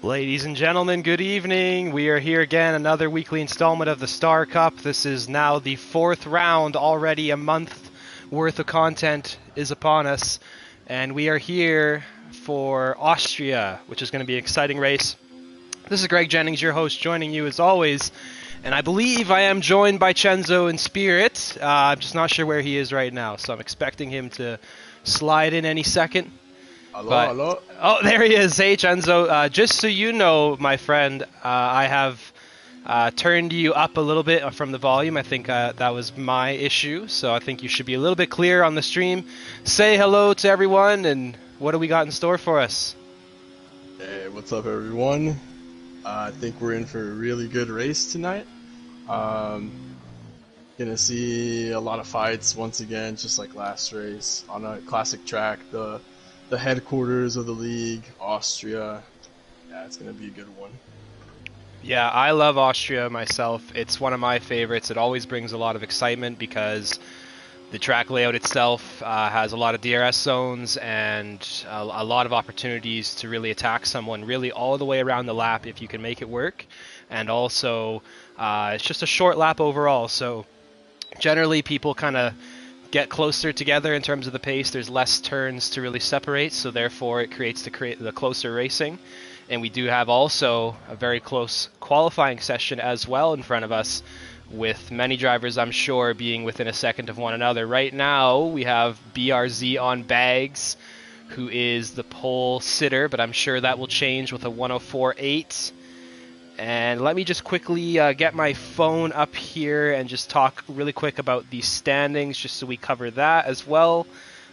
Ladies and gentlemen, good evening. We are here again, another weekly installment of the Star Cup. This is now the fourth round. Already a month worth of content is upon us. And we are here for Austria, which is going to be an exciting race. This is Greg Jennings, your host, joining you as always. And I believe I am joined by Chenzo in spirit. I'm just not sure where he is right now, so I'm expecting him to slide in any second. Hello. Oh, there he is. Hey, Chenzo. Just so you know, my friend, I have turned you up a little bit from the volume. I think that was my issue, so I think you should be a little bit clear on the stream. Say hello to everyone, and what do we got in store for us? Hey, what's up, everyone? I think we're in for a really good race tonight. Gonna see a lot of fights once again, just like last race, on a classic track, the headquarters of the league, Austria. Yeah, it's gonna be a good one. Yeah, I love Austria myself. It's one of my favorites. It always brings a lot of excitement because the track layout itself has a lot of DRS zones and a lot of opportunities to really attack someone really all the way around the lap if you can make it work. And also, it's just a short lap overall, so generally people kind of get closer together in terms of the pace. There's less turns to really separate, so therefore it creates the closer racing. And we do have also a very close qualifying session as well in front of us, with many drivers, I'm sure, being within a second of one another. Right now, we have BRZ on bags, who is the pole sitter, but I'm sure that will change with a 104.8. And let me just quickly get my phone up here and just talk really quick about the standings, just so we cover that as well,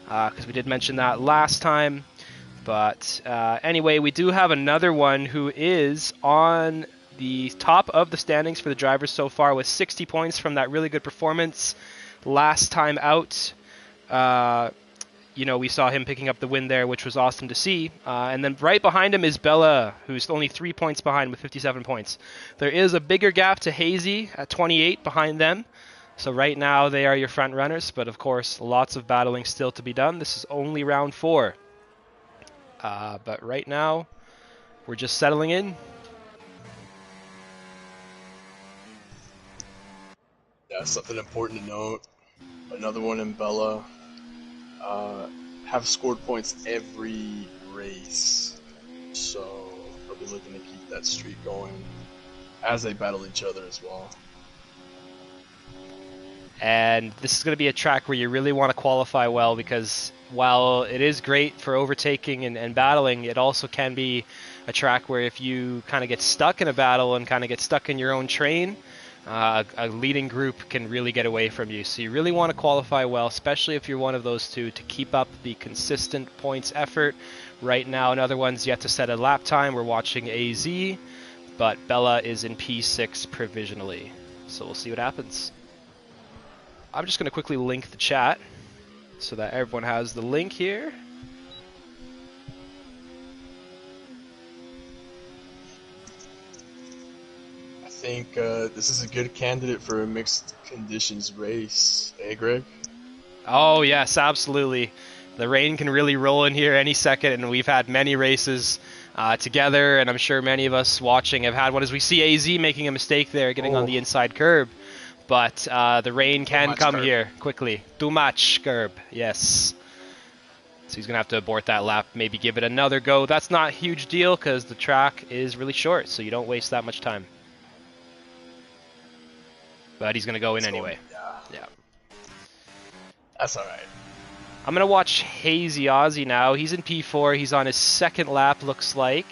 because we did mention that last time. But anyway, we do have another one who is on the top of the standings for the drivers so far with 60 points from that really good performance last time out. We saw him picking up the win there, which was awesome to see. And then right behind him is Bella, who's only 3 points behind with 57 points. There is a bigger gap to Hazy at 28 behind them. So right now they are your front runners, but of course lots of battling still to be done. This is only round 4. But right now we're just settling in. Yeah, something important to note. Another one in Bella. Have scored points every race, so I'll be looking to keep that streak going as they battle each other as well. And this is going to be a track where you really want to qualify well, because while it is great for overtaking and battling, it also can be a track where if you kind of get stuck in a battle and kind of get stuck in your own train, a leading group can really get away from you. So you really want to qualify well, especially if you're one of those two, to keep up the consistent points effort. Right now, another one's yet to set a lap time. We're watching AZ, but Bella is in P6 provisionally. So we'll see what happens. I'm just going to quickly link the chat so that everyone has the link here. I think this is a good candidate for a mixed conditions race. Hey, Greg? Oh, yes, absolutely. The rain can really roll in here any second, and we've had many races together, and I'm sure many of us watching have had one, as we see AZ making a mistake there, getting on the inside curb. But the rain can come here quickly. Too much curb, yes. So he's going to have to abort that lap, maybe give it another go. That's not a huge deal because the track is really short, so you don't waste that much time. But he's going to go in anyway. Yeah. That's all right. I'm going to watch Hazy Ozzy now. He's in P4. He's on his second lap, looks like.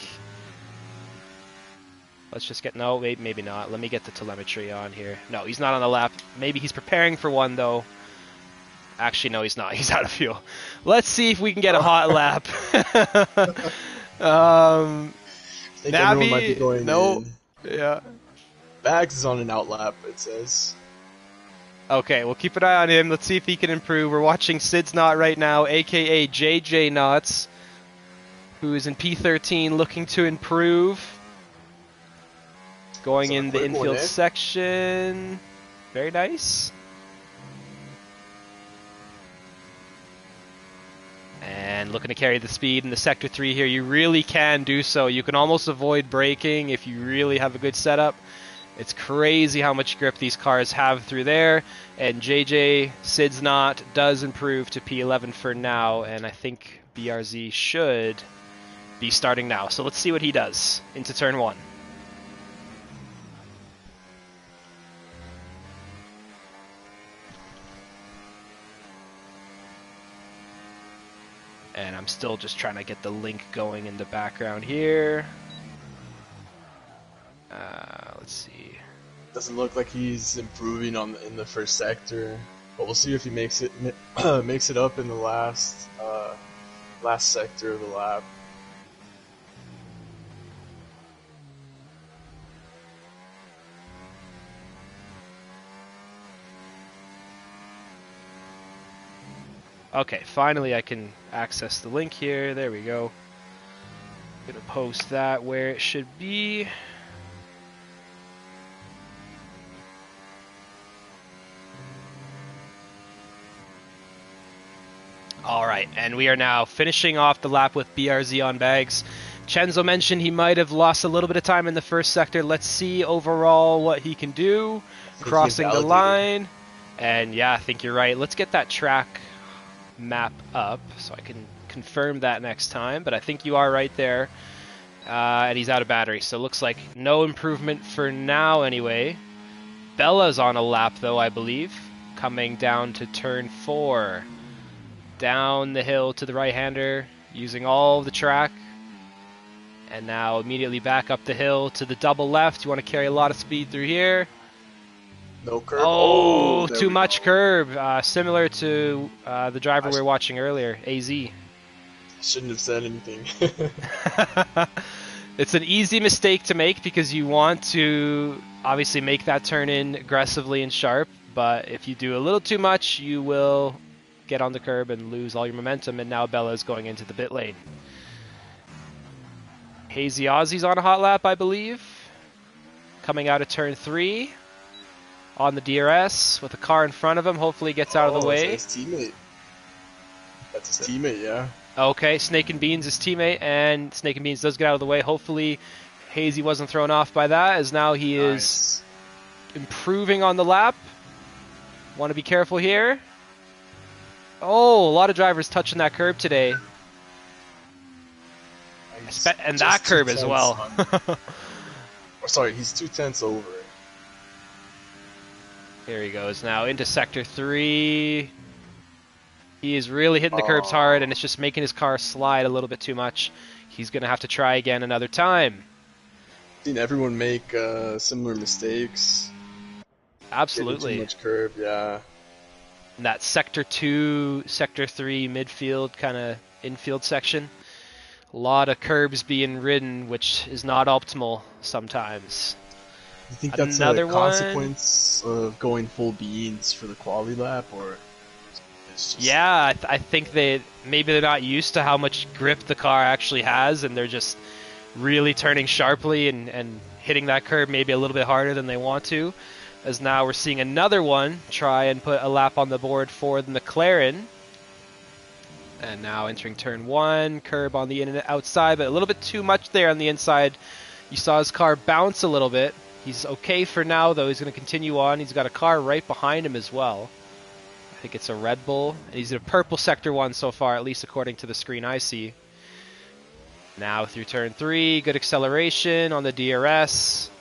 Let's just get... No, maybe not. Let me get the telemetry on here. No, he's not on the lap. Maybe he's preparing for one, though. Actually, no, he's not. He's out of fuel. Let's see if we can get a hot lap. Everyone might be going in. Yeah. Bags is on an out lap, it says. Okay, we'll keep an eye on him. Let's see if he can improve. We're watching Sid's Knot right now, a.k.a. JJ Knots, who is in P13 looking to improve. Going in the infield section. Very nice. And and looking to carry the speed in the Sector 3 here. You really can do so. You can almost avoid braking if you really have a good setup. It's crazy how much grip these cars have through there, and JJ Sid's Not does improve to P11 for now, and I think BRZ should be starting now. So let's see what he does into turn 1. And I'm still just trying to get the link going in the background here. Let's see. Doesn't look like he's improving in the first sector, but we'll see if he makes it makes it up in the last sector of the lap. Okay, finally I can access the link here. There we go. Gonna post that where it should be. Alright, and we are now finishing off the lap with BRZ on bags. Chenzo mentioned he might have lost a little bit of time in the first sector. Let's see overall what he can do. Crossing the line. And yeah, I think you're right. Let's get that track map up so I can confirm that next time. But I think you are right there. And he's out of battery, so it looks like no improvement for now anyway. Bella's on a lap though, I believe. Coming down to turn 4. Down the hill to the right-hander, using all the track. And now immediately back up the hill to the double left. You want to carry a lot of speed through here. No curb. Oh, too much curb. Similar to the driver we were watching earlier, AZ. Shouldn't have said anything. It's an easy mistake to make because you want to obviously make that turn in aggressively and sharp. But if you do a little too much, you will get on the curb and lose all your momentum, and now Bella is going into the pit lane. Hazy Ozzy's on a hot lap, I believe. Coming out of turn 3 on the DRS with a car in front of him. Hopefully he gets out of the way. That's his teammate. That's his teammate, yeah. Okay, Snake and Beans his teammate, and Snake and Beans does get out of the way. Hopefully Hazy wasn't thrown off by that, as now he is improving on the lap. Want to be careful here. Oh, a lot of drivers touching that curb today. And that curb as well. Sorry, he's 2/10 over. Here he goes now into Sector 3. He is really hitting the curbs hard, and it's just making his car slide a little bit too much. He's going to have to try again another time. Seen everyone make similar mistakes. Absolutely. Too much curb, yeah. In that Sector 2, Sector 3 midfield kind of infield section. A lot of curbs being ridden, which is not optimal sometimes. You think that's a consequence of going full beans for the quali lap, or? Yeah, I think maybe they're not used to how much grip the car actually has, and they're just really turning sharply and hitting that curb maybe a little bit harder than they want to. As now we're seeing another one try and put a lap on the board for the McLaren. And now entering turn 1, curb on the in and outside, but a little bit too much there on the inside. You saw his car bounce a little bit. He's okay for now, though. He's going to continue on. He's got a car right behind him as well. I think it's a Red Bull. And he's in a purple Sector 1 so far, at least according to the screen I see. Now through turn 3, good acceleration on the DRS.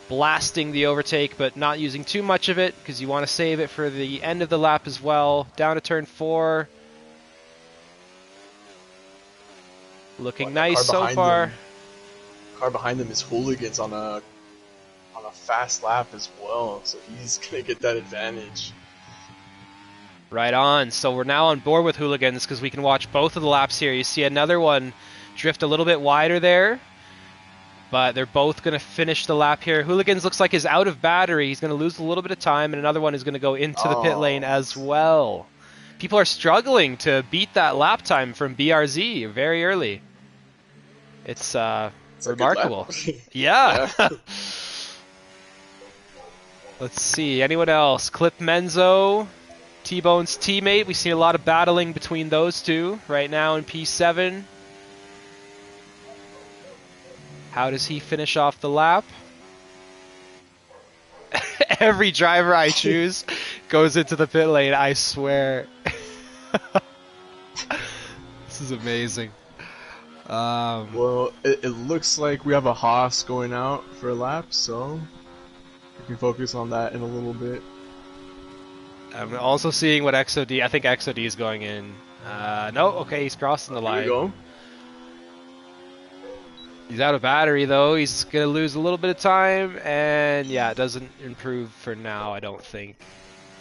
Blasting the overtake, but not using too much of it because you want to save it for the end of the lap as well. Down to turn 4. Looking nice so far. Car behind him is Hooligans on a fast lap as well, so he's gonna get that advantage. Right on. So we're now on board with Hooligans because we can watch both of the laps here. You see another one drift a little bit wider there. But they're both going to finish the lap here. Hooligans looks like is out of battery. He's going to lose a little bit of time, and another one is going to go into the pit lane as well. People are struggling to beat that lap time from BRZ very early. It's remarkable. Yeah. Let's see. Anyone else? Clip Menzo T-Bone's teammate. We see a lot of battling between those two right now in P7. How does he finish off the lap? Every driver I choose goes into the pit lane, I swear. This is amazing. Well, it looks like we have a Haas going out for a lap, so we can focus on that in a little bit. I'm also seeing what XOD, I think XOD is going in. No, okay, he's crossing the line. Here we go. He's out of battery though, he's gonna lose a little bit of time, and yeah, it doesn't improve for now, I don't think.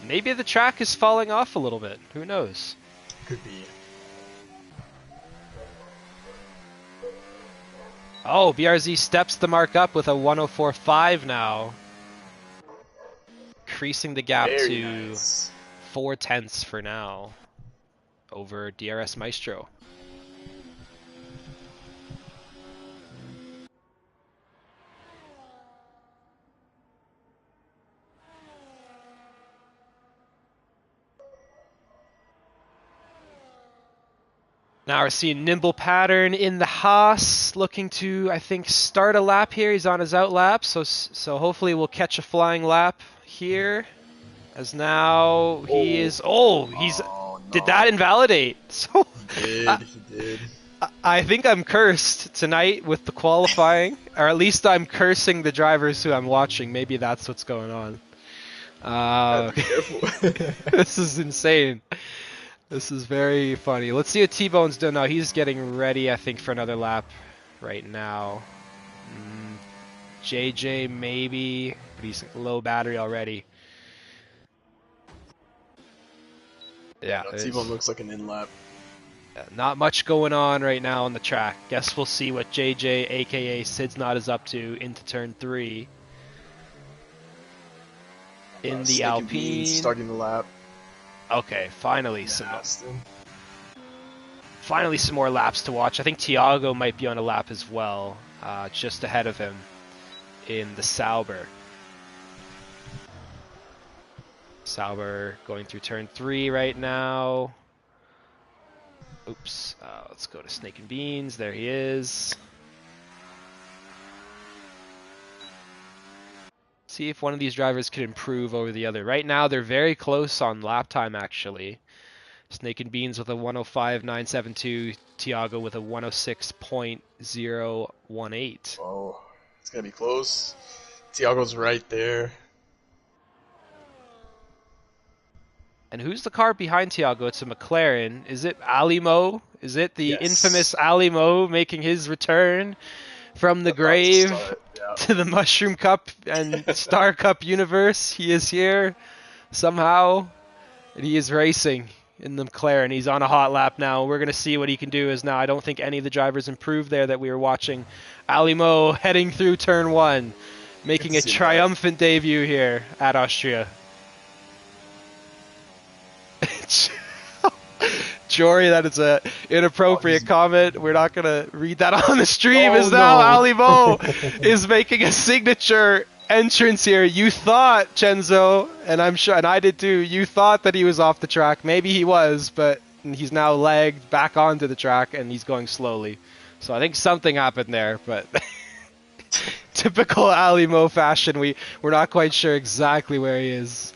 Maybe the track is falling off a little bit, who knows? Could be. Oh, BRZ steps the mark up with a 104.5 now. Increasing the gap Very to nice. 0.4 for now over DRS Maestro. Now we're seeing Nimble Pattern in the Haas, looking to, I think, start a lap here. He's on his out lap, so hopefully we'll catch a flying lap here. As now he is... Oh, he's... Oh, no. Did that invalidate? So He did. I think I'm cursed tonight with the qualifying, or at least I'm cursing the drivers who I'm watching. Maybe that's what's going on. Be careful. This is insane. This is very funny. Let's see what T-Bone's doing now. He's getting ready, I think, for another lap right now. JJ maybe, but he's low battery already. Yeah, T-Bone looks like an in-lap. not much going on right now on the track. Guess we'll see what JJ, aka Sid's Not, is up to into turn 3. In the Alpine. Starting the lap. Okay, finally Yeah, finally some more laps to watch. I think Tiago might be on a lap as well, just ahead of him in the Sauber. Sauber going through turn 3 right now. Oops, let's go to Snake and Beans. There he is. See if one of these drivers can improve over the other. Right now, they're very close on lap time, actually. Snake and Beans with a 105.972, Tiago with a 106.018. Oh, it's gonna be close. Tiago's right there. And who's the car behind Tiago? It's a McLaren. Is it Alimo? Is it the infamous Alimo making his return from the grave to the Mushroom Cup and Star Cup universe? He is here somehow, and he is racing in the McLaren. He's on a hot lap now. We're going to see what he can do, as now I don't think any of the drivers improved there that we were watching. Alimo heading through turn 1, making a triumphant debut here at Austria. Jory, that is a inappropriate comment. We're not gonna read that on the stream. Now Alimo is making a signature entrance here. You thought, Chenzo, and I'm sure, and I did too, you thought that he was off the track. Maybe he was, but he's now lagged back onto the track and he's going slowly. So I think something happened there, but typical Alimo fashion, we're not quite sure exactly where he is.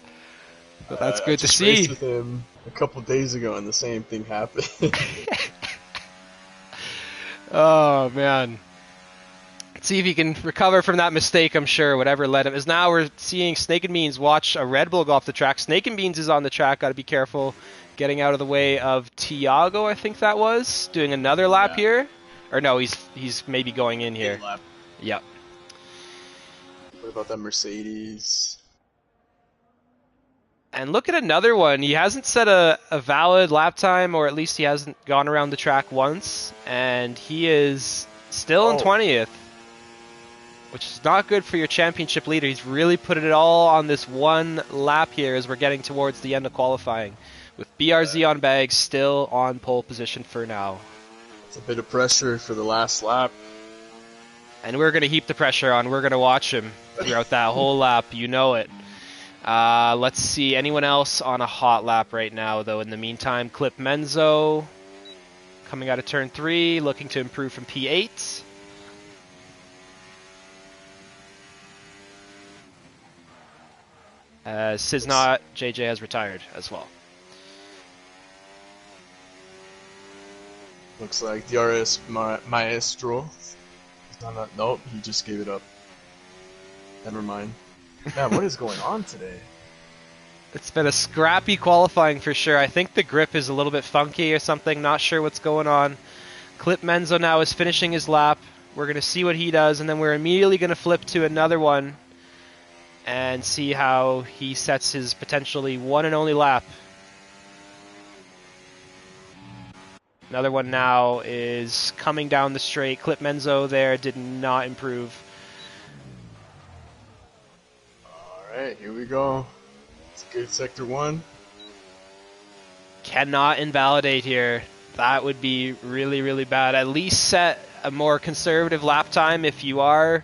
But that's good to see. I raced with him a couple days ago and the same thing happened. Oh man. Let's see if he can recover from that mistake, I'm sure, whatever led him. As now we're seeing Snake and Beans watch a Red Bull go off the track. Snake and Beans is on the track, gotta be careful getting out of the way of Tiago, I think that was. Doing another lap here. Or no, he's maybe going in here. Lap. Yep. What about that Mercedes? And look at another one. He hasn't set a valid lap time, or at least he hasn't gone around the track once. And he is still in 20th, which is not good for your championship leader. He's really put it all on this one lap here as we're getting towards the end of qualifying. With BRZ on bags, still on pole position for now. It's a bit of pressure for the last lap. And we're going to heap the pressure on. We're going to watch him throughout that whole lap. You know it. Let's see. Anyone else on a hot lap right now, though? In the meantime, Clip Menzo coming out of turn 3, looking to improve from P8. Siznot, JJ has retired as well. Looks like DRS Maestro. Nope, he just gave it up. Never mind. Man, what is going on today? It's been a scrappy qualifying for sure. I think the grip is a little bit funky or something. Not sure what's going on. Clip Menzo now is finishing his lap. We're going to see what he does, and then we're immediately going to flip to another one and see how he sets his potentially one and only lap. Another one now is coming down the straight. Clip Menzo there did not improve. Alright, here we go. It's good sector 1. Cannot invalidate here. That would be really, really bad. At least set a more conservative lap time if you are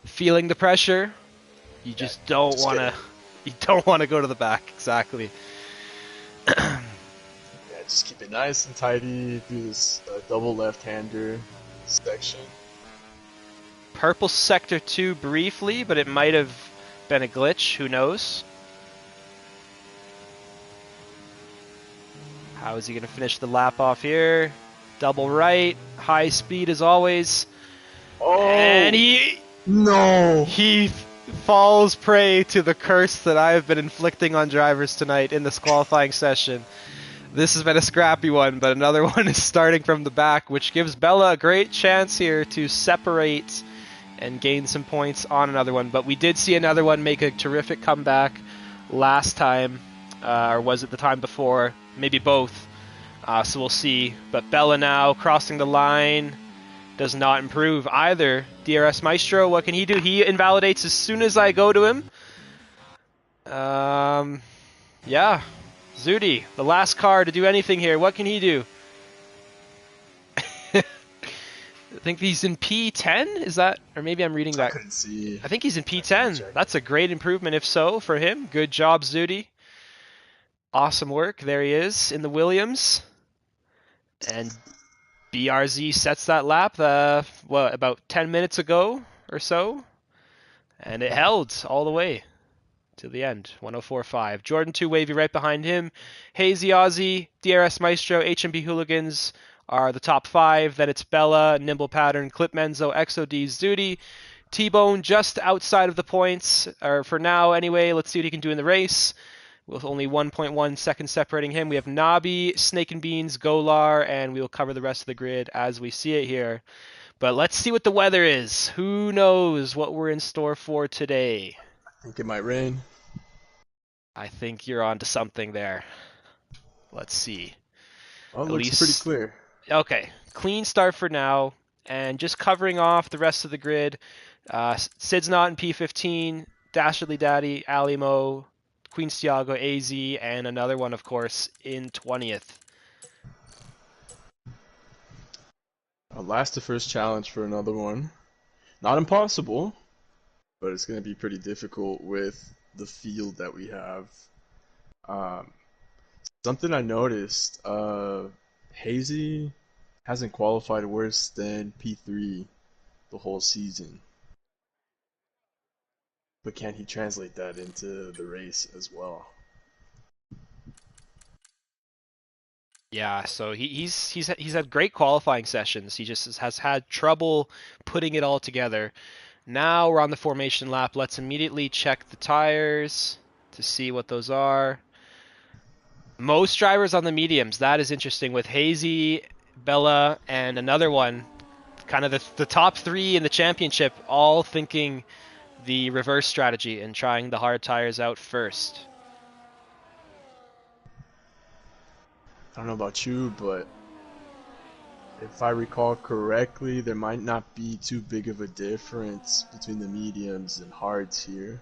feeling the pressure. You just don't want to. You don't want to go to the back. Exactly. Yeah, just keep it nice and tidy through this double left-hander section. Purple sector 2 briefly, but it might have been a glitch. Who knows? How is he going to finish the lap off here? Double right, high speed as always. Oh, and he falls prey to the curse that I have been inflicting on drivers tonight in this qualifying session. This has been a scrappy one, but another one is starting from the back, which gives Bella a great chance here to separate and gain some points on another one. But we did see another one make a terrific comeback last time, or was it the time before? Maybe both. So we'll see. But Bella now crossing the line does not improve either. DRS Maestro, what can he do? He invalidates as soon as I go to him. Yeah. Zudi, the last car to do anything here. What can he do? I think he's in P10? Is that? Or maybe I'm reading that. I couldn't see. I think he's in P10. That's a great improvement if so for him. Good job, Zudi. Awesome work. There he is in the Williams. And BRZ sets that lap, about 10 minutes ago or so. And it held all the way to the end, 104.5. Jordan 2 Wavy right behind him. Hazy Aussie, DRS Maestro, HMB Hooligans are the top 5. Then it's Bella, Nimble Pattern, Clip Menzo, XOD, Zudi. T-Bone just outside of the points, or for now anyway. Let's see what he can do in the race. With only 1.1 seconds separating him, we have Nabi, Snake and Beans, Golar, and we will cover the rest of the grid as we see it here. But let's see what the weather is. Who knows what we're in store for today? I think it might rain. I think you're onto something there. Let's see. Oh, it looks pretty clear. Okay, clean start for now, and just covering off the rest of the grid. Sid's not in P15, Dastardly Daddy, Alimo, Queen Stiago, AZ, and another one, of course, in 20th. Last to first challenge for another one. Not impossible, but it's going to be pretty difficult with the field that we have. Something I noticed, Hazy hasn't qualified worse than P3 the whole season. But can he translate that into the race as well? Yeah, so he's had great qualifying sessions. He just has had trouble putting it all together. Now we're on the formation lap. Let's immediately check the tires to see what those are. Most drivers on the mediums. That is interesting with Hazy, Bella, and another one. Kind of the top 3 in the championship all thinking the reverse strategy and trying the hard tires out first. I don't know about you, but if I recall correctly, there might not be too big of a difference between the mediums and hards here.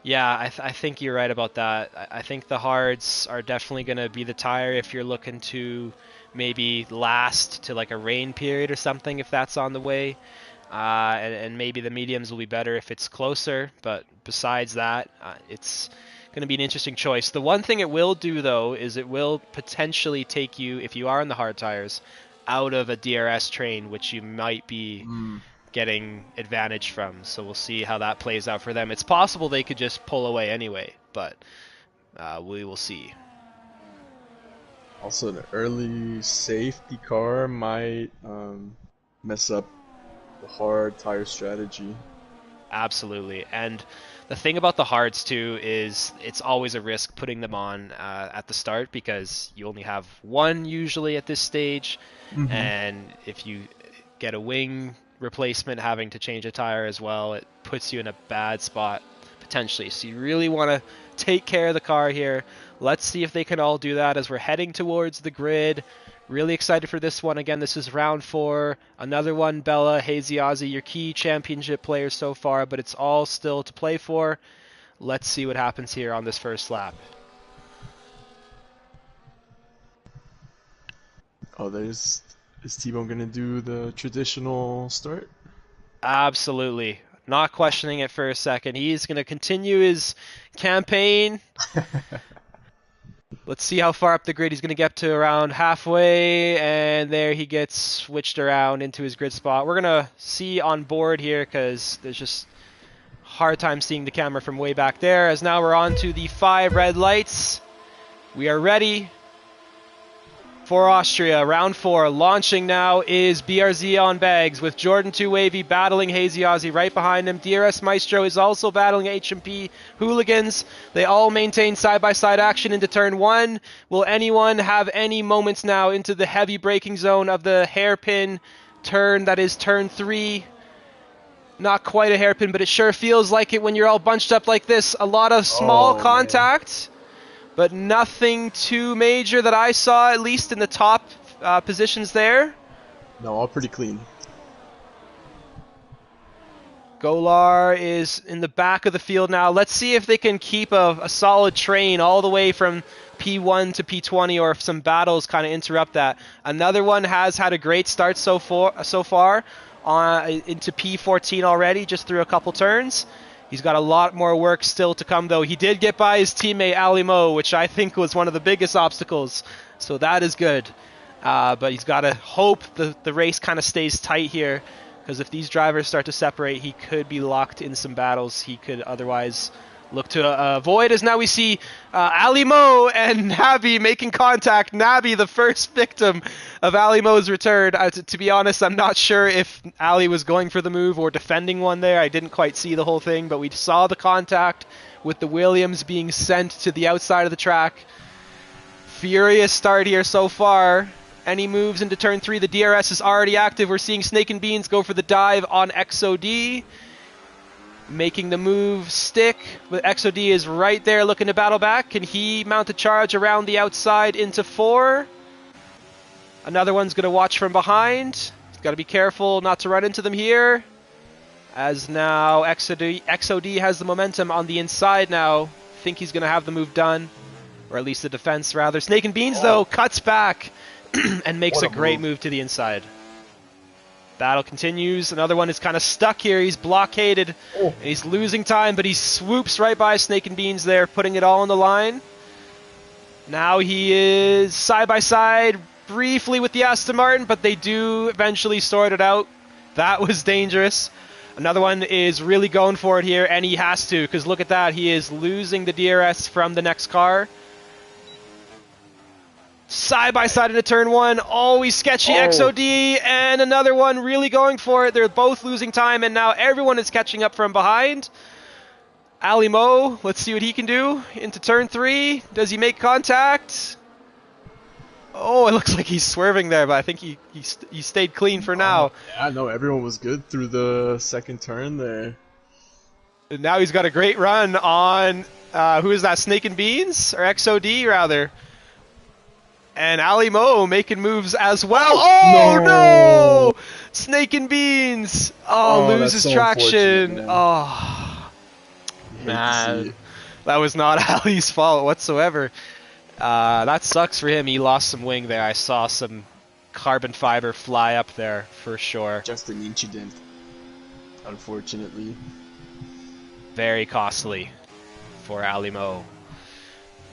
Yeah, I think you're right about that. I think the hards are definitely going to be the tire if you're looking to maybe last to like a rain period or something, if that's on the way. and maybe the mediums will be better if it's closer. But besides that, it's going to be an interesting choice. The one thing it will do, though, is it will potentially take you, if you are in the hard tires, out of a DRS train, which you might be getting advantage from. So we'll see how that plays out for them. It's possible they could just pull away anyway, but we will see. Also, an early safety car might mess up the hard tire strategy. Absolutely. And the thing about the hards too is it's always a risk putting them on at the start, because you only have one usually at this stage, and if you get a wing replacement, having to change a tire as well, it puts you in a bad spot potentially. So you really want to take care of the car here. Let's see if they can all do that as we're heading towards the grid. Really excited for this one. Again, this is round 4. Another one, Bella, Hazy Ozzy, your key championship players so far, but it's all still to play for. Let's see what happens here on this first lap. Oh, is T-Bone going to do the traditional start? Absolutely. Not questioning it for a second. He's going to continue his campaign. Let's see how far up the grid he's going to get to, around halfway, and there he gets switched around into his grid spot. We're going to see on board here because there's just hard time seeing the camera from way back there, as now we're on to the 5 red lights. We are ready for Austria. Round 4 launching now is BRZ on bags with Jordan 2 Wavy battling Hazy Ozzy right behind him. DRS Maestro is also battling HMP Hooligans. They all maintain side-by-side action into turn 1. Will anyone have any moments now into the heavy braking zone of the hairpin turn that is turn 3? Not quite a hairpin, but it sure feels like it when you're all bunched up like this. A lot of small contact. Man. But nothing too major that I saw, at least in the top positions there. No, all pretty clean. Golar is in the back of the field now. Let's see if they can keep a solid train all the way from P1 to P20, or if some battles kind of interrupt that. Another one has had a great start so far into P14 already, just through a couple turns. He's got a lot more work still to come, though. He did get by his teammate Ali Mo, which I think was one of the biggest obstacles, so that is good. But he's got to hope the race kind of stays tight here, because if these drivers start to separate, he could be locked in some battles he could otherwise look to avoid, as now we see Ali Mo and Nabi making contact. Nabi, the first victim of Ali Mo's return. To be honest, I'm not sure if Ali was going for the move or defending one there. I didn't quite see the whole thing, but we saw the contact with the Williams being sent to the outside of the track. Furious start here so far. Any moves into turn 3? The DRS is already active. We're seeing Snake and Beans go for the dive on XOD. Making the move stick, but XOD is right there looking to battle back. Can he mount a charge around the outside into 4? Another one's going to watch from behind. He's got to be careful not to run into them here, as now XOD has the momentum on the inside now. Think he's going to have the move done, or at least the defense rather. Snake and Beans, though, cuts back and makes a great move to the inside. Battle continues. Another one is kind of stuck here. He's blockaded. And he's losing time, but he swoops right by Snake and Beans there, putting it all on the line. Now he is side by side briefly with the Aston Martin, but they do eventually sort it out. That was dangerous. Another one is really going for it here, and he has to, because look at that. He is losing the DRS from the next car. Side by side into turn 1, always sketchy. XOD, and another one really going for it. They're both losing time, and now everyone is catching up from behind. Ali Mo, let's see what he can do into turn 3. Does he make contact? Oh, it looks like he's swerving there, but I think he stayed clean for now. Yeah, no, everyone was good through the second turn there. And now he's got a great run on, who is that, Snake and Beans? Or XOD, rather. And Ali Mo making moves as well. Oh, no! Snake and Beans. Oh, loses so traction. Man. That was not Ali's fault whatsoever. That sucks for him. He lost some wing there. I saw some carbon fiber fly up there for sure. Just an incident. unfortunately. Very costly for Alimo.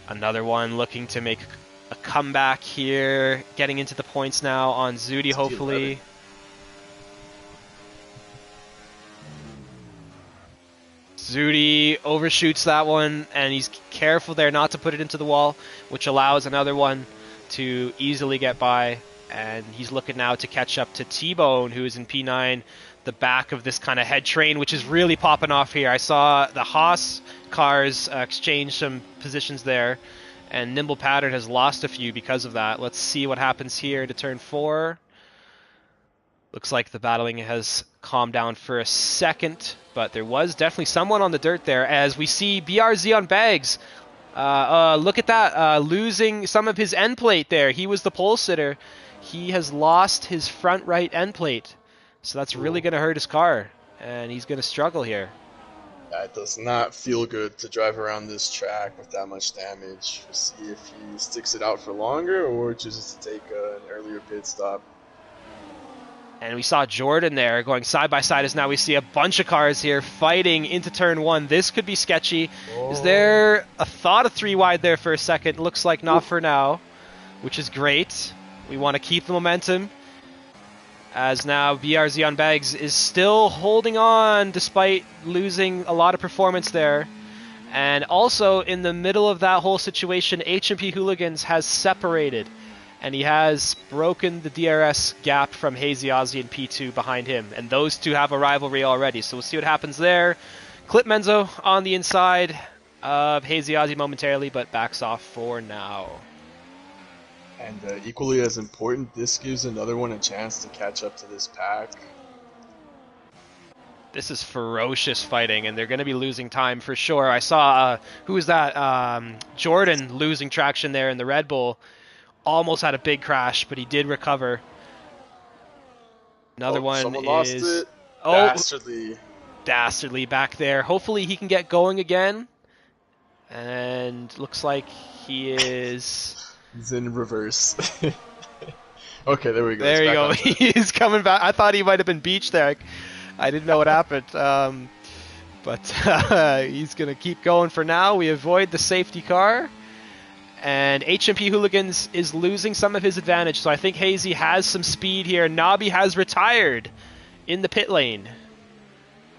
Another one looking to make a comeback here, getting into the points now on Zudi, hopefully. Zudi overshoots that one, and he's careful there not to put it into the wall, which allows another one to easily get by. And he's looking now to catch up to T-Bone, who is in P9, the back of this kind of head train, which is really popping off here. I saw the Haas cars exchange some positions there, and Nimble Pattern has lost a few because of that. Let's see what happens here to turn 4. Looks like the battling has calmed down for a second, but there was definitely someone on the dirt there, as we see BRZ on Bags. Look at that, losing some of his end plate there. He was the pole sitter. He has lost his front right end plate, so that's really going to hurt his car, and he's going to struggle here. That does not feel good to drive around this track with that much damage. We'll see if he sticks it out for longer or chooses to take an earlier pit stop. And we saw Jordan there going side by side, as now we see a bunch of cars here fighting into turn 1. This could be sketchy. Is there a thought of 3 wide there for a second? Looks like not for now, which is great. We want to keep the momentum, as now BRZ on Bags is still holding on despite losing a lot of performance there. And also in the middle of that whole situation, HMP Hooligans has separated, and he has broken the DRS gap from Hazy Ozzy and P2 behind him. And those two have a rivalry already, so we'll see what happens there. Clip Menzo on the inside of Hazy Ozzy momentarily, but backs off for now. And equally as important, this gives another one a chance to catch up to this pack. This is ferocious fighting, and they're going to be losing time for sure. I saw, who was that? Jordan losing traction there in the Red Bull. Almost had a big crash, but he did recover. Another one is... Lost it. Dastardly. Dastardly back there. Hopefully he can get going again. And looks like he is... He's in reverse. Okay, there we go. There you go. He's coming back. I thought he might have been beached there. I didn't know what happened. But he's going to keep going for now. We avoid the safety car. And HMP Hooligans is losing some of his advantage. So I think Hazy has some speed here. Nobby has retired in the pit lane,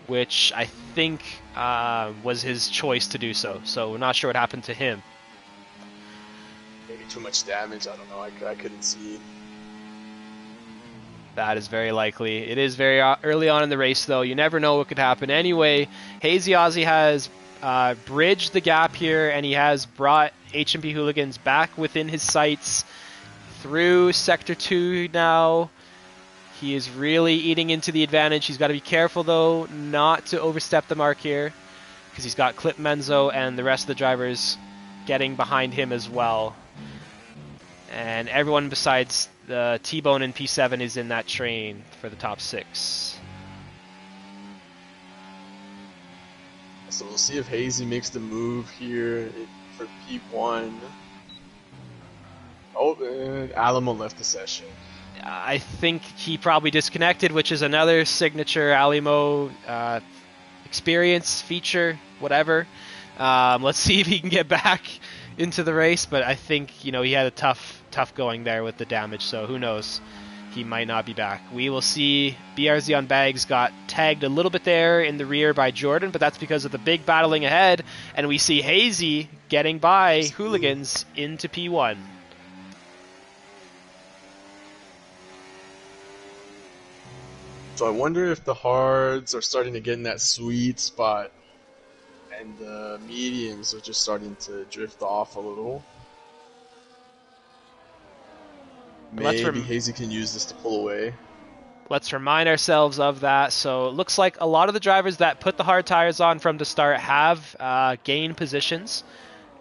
which I think was his choice to do so. So we're not sure what happened to him. Maybe too much damage. I don't know. I couldn't see. That is very likely. It is very early on in the race, though. You never know what could happen. Anyway, Hazy Ozzy has bridged the gap here, and he has brought HMP Hooligans back within his sights through Sector 2 now. He is really eating into the advantage. He's got to be careful, though, not to overstep the mark here, because he's got Clip Menzo and the rest of the drivers getting behind him as well. And everyone besides the T-Bone and P7 is in that train for the top 6. So we'll see if Hazy makes the move here for P1. Oh, and Alamo left the session. I think he probably disconnected, which is another signature Alamo experience, feature, whatever. Let's see if he can get back into the race, but I think, he had a tough going there with the damage, so who knows? He might not be back. We will see. BRZ on Bags got tagged a little bit there in the rear by Jordan, but that's because of the big battling ahead, and we see Hazy getting by Hooligans into P1. So I wonder if the hards are starting to get in that sweet spot, and the mediums are just starting to drift off a little. Maybe Hazy can use this to pull away. Let's remind ourselves of that. So it looks like a lot of the drivers that put the hard tires on from the start have gained positions,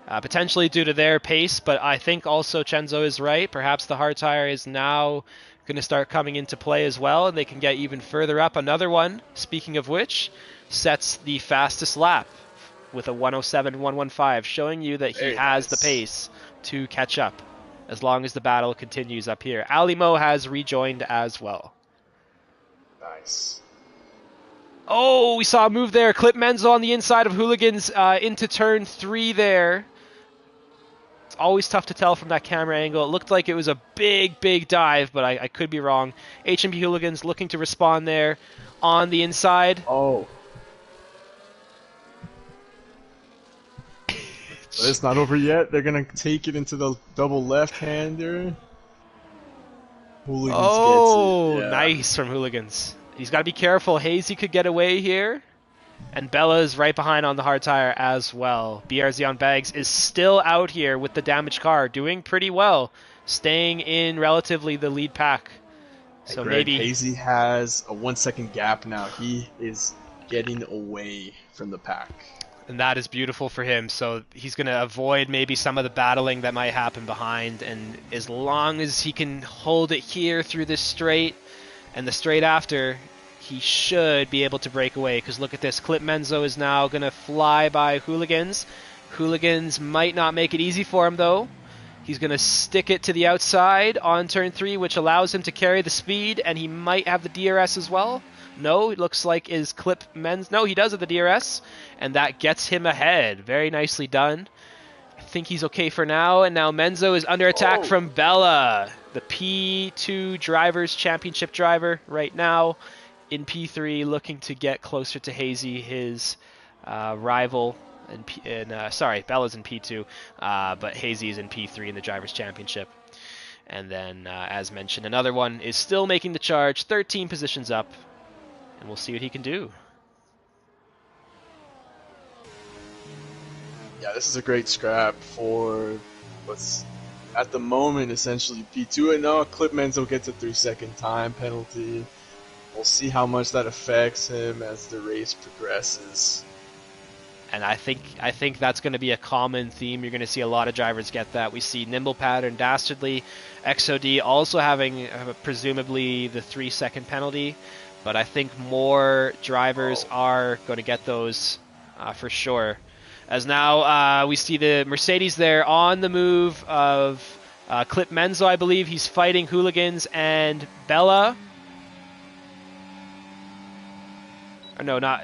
potentially due to their pace, but I think also Chenzo is right. Perhaps the hard tire is now going to start coming into play as well, and they can get even further up. Another one, speaking of which, sets the fastest lap with a 107.115, showing you that he has the pace to catch up as long as the battle continues up here. Alimo has rejoined as well. Nice. Oh, we saw a move there. Clip Menzo on the inside of Hooligans into turn 3 there. It's always tough to tell from that camera angle. It looked like it was a big, big dive, but I could be wrong. HMP Hooligans looking to respond there on the inside. Oh. But it's not over yet. They're going to take it into the double left-hander. Hooligans Oh, gets it. Yeah. nice from Hooligans. He's got to be careful. Hazy could get away here. And Bella is right behind on the hard tire as well. BRZ on Bags is still out here with the damaged car, doing pretty well, staying in relatively the lead pack. So Greg, maybe Hazy has a 1 second gap now. He is getting away from the pack. And that is beautiful for him. So he's going to avoid maybe some of the battling that might happen behind. And as long as he can hold it here through this straight and the straight after, he should be able to break away. Because look at this. Clip Menzo is now going to fly by Hooligans. Hooligans might not make it easy for him, though. He's going to stick it to the outside on turn 3, which allows him to carry the speed. And he might have the DRS as well. No, it looks like is Clip Menz. No, he does have the DRS, and that gets him ahead. Very nicely done. I think he's okay for now, and now Menzo is under attack from Bella, the P2 Drivers Championship driver right now in P3, looking to get closer to Hazy, his rival. Sorry, Bella's in P2, but Hazy is in P3 in the Drivers Championship. And then, as mentioned, another one is still making the charge, 13 positions up. And we'll see what he can do. Yeah, this is a great scrap for what's at the moment essentially P2. And now Clip Menzo gets a 3-second time penalty. We'll see how much that affects him as the race progresses. And I think that's going to be a common theme. You're going to see a lot of drivers get that. We see Nimble Pattern, Dastardly, XOD also having presumably the 3-second penalty. But I think more drivers are going to get those for sure. As now we see the Mercedes there on the move of Clip Menzo, I believe. He's fighting Hooligans and Bella. Or no, not...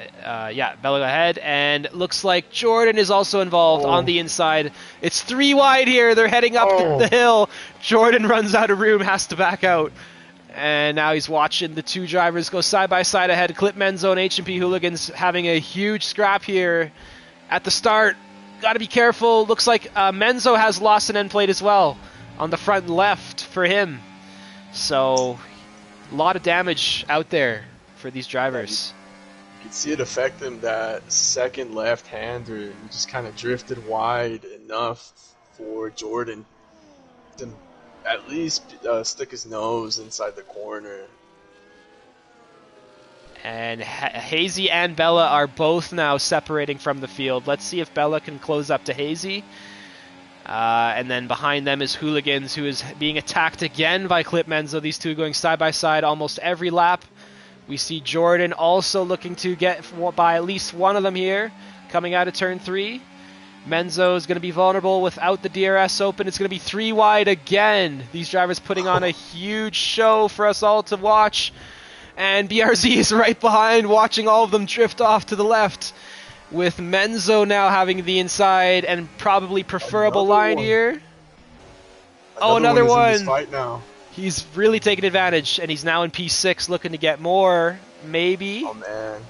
yeah, Bella ahead. And looks like Jordan is also involved on the inside. It's 3 wide here. They're heading up the hill. Jordan runs out of room, has to back out. And now he's watching the two drivers go side by side ahead. Clip Menzo and HMP Hooligans having a huge scrap here at the start. Got to be careful. Looks like Menzo has lost an end plate as well on the front left for him. So a lot of damage out there for these drivers. You can see it affect him. That second left-hander, he just kind of drifted wide enough for Jordan to at least stick his nose inside the corner. And Hazy and Bella are both now separating from the field. Let's see if Bella can close up to Hazy. And then behind them is Hooligans, who is being attacked again by Clip Menzo. These two going side by side almost every lap. We see Jordan also looking to get by at least one of them here, coming out of turn 3. Menzo is going to be vulnerable without the DRS open. It's going to be 3 wide again. These drivers putting on a huge show for us all to watch. And BRZ is right behind, watching all of them drift off to the left, with Menzo now having the inside and probably preferable line here. Another one. In this fight now. He's really taking advantage, and he's now in P6 looking to get more, maybe. Oh, man.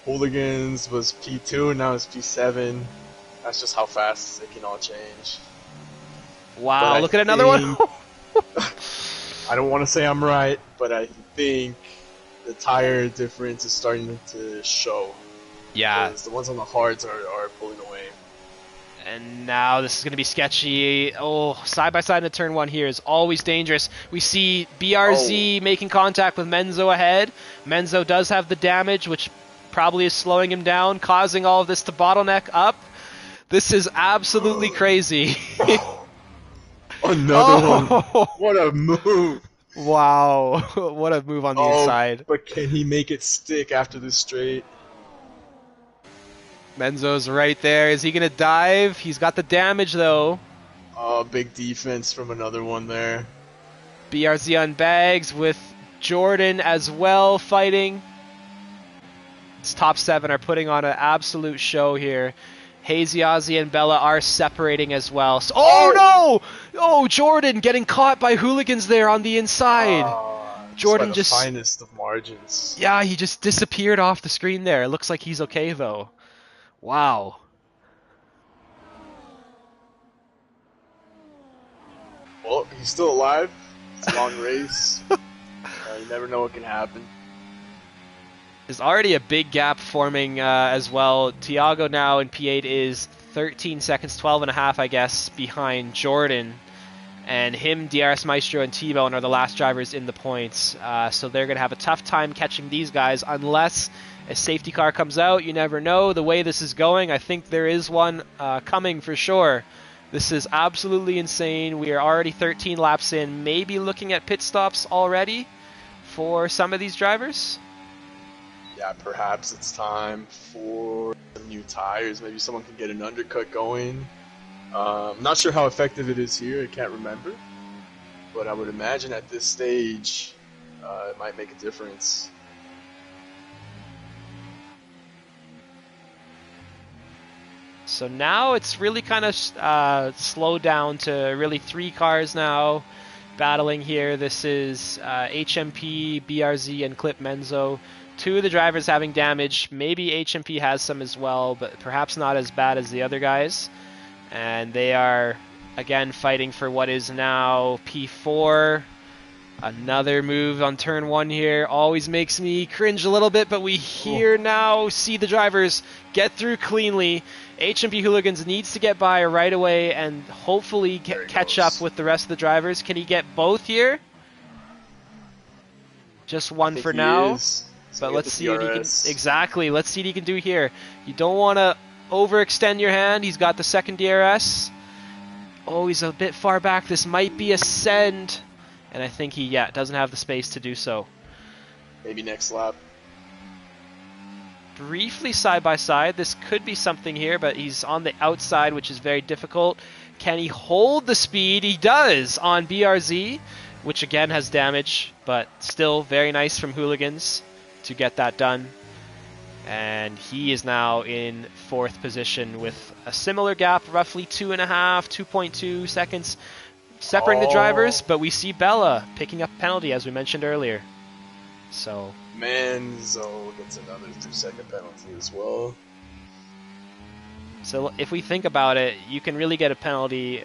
Hooligans was P2, and now it's P7. That's just how fast it can all change. Wow, look at another one. I don't want to say I'm right, but I think the tire difference is starting to show. Yeah. The ones on the hards are pulling away. And now this is going to be sketchy. Oh, side by side in turn 1 here is always dangerous. We see BRZ making contact with Menzo ahead. Menzo does have the damage, which probably is slowing him down, causing all of this to bottleneck up. This is absolutely crazy. Another one. What a move. Wow. What a move on the inside. But can he make it stick after this straight? Menzo's right there. Is he going to dive? He's got the damage, though. Oh, big defense from another one there. BRZ on Bags with Jordan as well fighting. top 7 are putting on an absolute show here. Hazy Ozzy and Bella are separating as well. So, oh no! Oh, Jordan getting caught by hooligans there on the inside. Just by Jordan the just, finest of margins. yeah, he just disappeared off the screen there. It looks like he's okay though. Wow. Well, he's still alive. It's a long race. You never know what can happen. There's already a big gap forming as well. Tiago now in P8 is 13 seconds, 12 and a half, I guess, behind Jordan. And him, DRS Maestro, and T-Bone are the last drivers in the points. So they're going to have a tough time catching these guys unless a safety car comes out. You never know the way this is going. I think there is one coming for sure. This is absolutely insane. We are already 13 laps in, maybe looking at pit stops already for some of these drivers. Yeah, perhaps it's time for some new tires. Maybe someone can get an undercut going. I'm not sure how effective it is here. I can't remember. But I would imagine at this stage, it might make a difference. So now it's really kind of slowed down to really 3 cars now battling here. This is HMP, BRZ, and Clip Menzo. 2 of the drivers having damage. Maybe HMP has some as well, but perhaps not as bad as the other guys. And they are, again, fighting for what is now P4. Another move on turn 1 here. Always makes me cringe a little bit, but we here now see the drivers get through cleanly. HMP Hooligans needs to get by right away and hopefully catch up with the rest of the drivers. Can he get both here? Just one for now. But let's see what he can... Exactly, let's see what he can do here. You don't want to overextend your hand. He's got the second DRS. Oh, he's a bit far back. This might be a send. And I think he, doesn't have the space to do so. Maybe next lap. Briefly side by side. This could be something here, but he's on the outside, which is very difficult. Can he hold the speed? He does on BRZ, which again has damage, but still very nice from Hooligans to get that done. And he is now in 4th position with a similar gap, roughly 2.5, 2.2 seconds separating the drivers, but we see Bella picking up a penalty, as we mentioned earlier. So Menzo gets another 2-second penalty as well. So if we think about it, you can really get a penalty.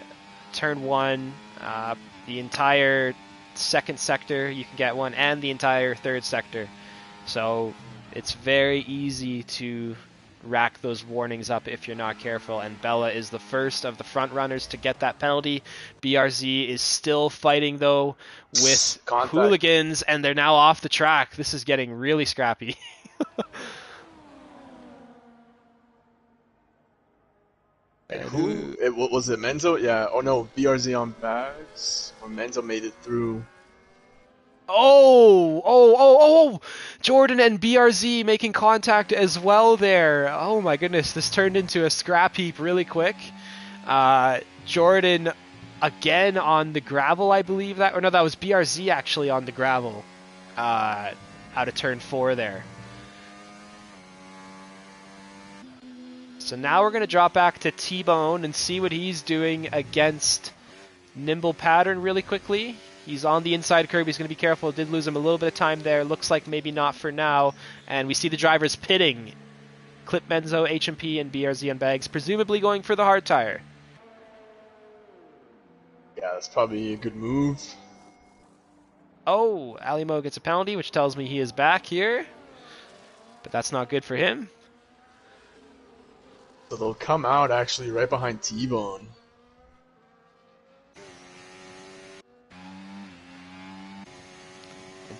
Turn 1, the entire 2nd sector, you can get one, and the entire 3rd sector. So it's very easy to rack those warnings up if you're not careful, and Bella is the first of the front runners to get that penalty. BRZ is still fighting though with Hooligans, and they're now off the track. This is getting really scrappy. What was it, Menzo? Yeah, oh no, BRZ on bags, or Menzo made it through. Oh! Jordan and BRZ making contact as well there. Oh my goodness, this turned into a scrap heap really quick. Jordan again on the gravel, I believe that, or no, that was BRZ actually on the gravel out of turn 4 there. So now we're going to drop back to T-Bone and see what he's doing against Nimble Pattern really quickly. He's on the inside curb. He's going to be careful. Did lose him a little bit of time there. Looks like maybe not for now. And we see the drivers pitting. Clip Menzo, HMP, and BRZ on bags, presumably going for the hard tire. Yeah, that's probably a good move. Oh, Alimo gets a penalty, which tells me he is back here. But that's not good for him. So they'll come out actually right behind T-Bone.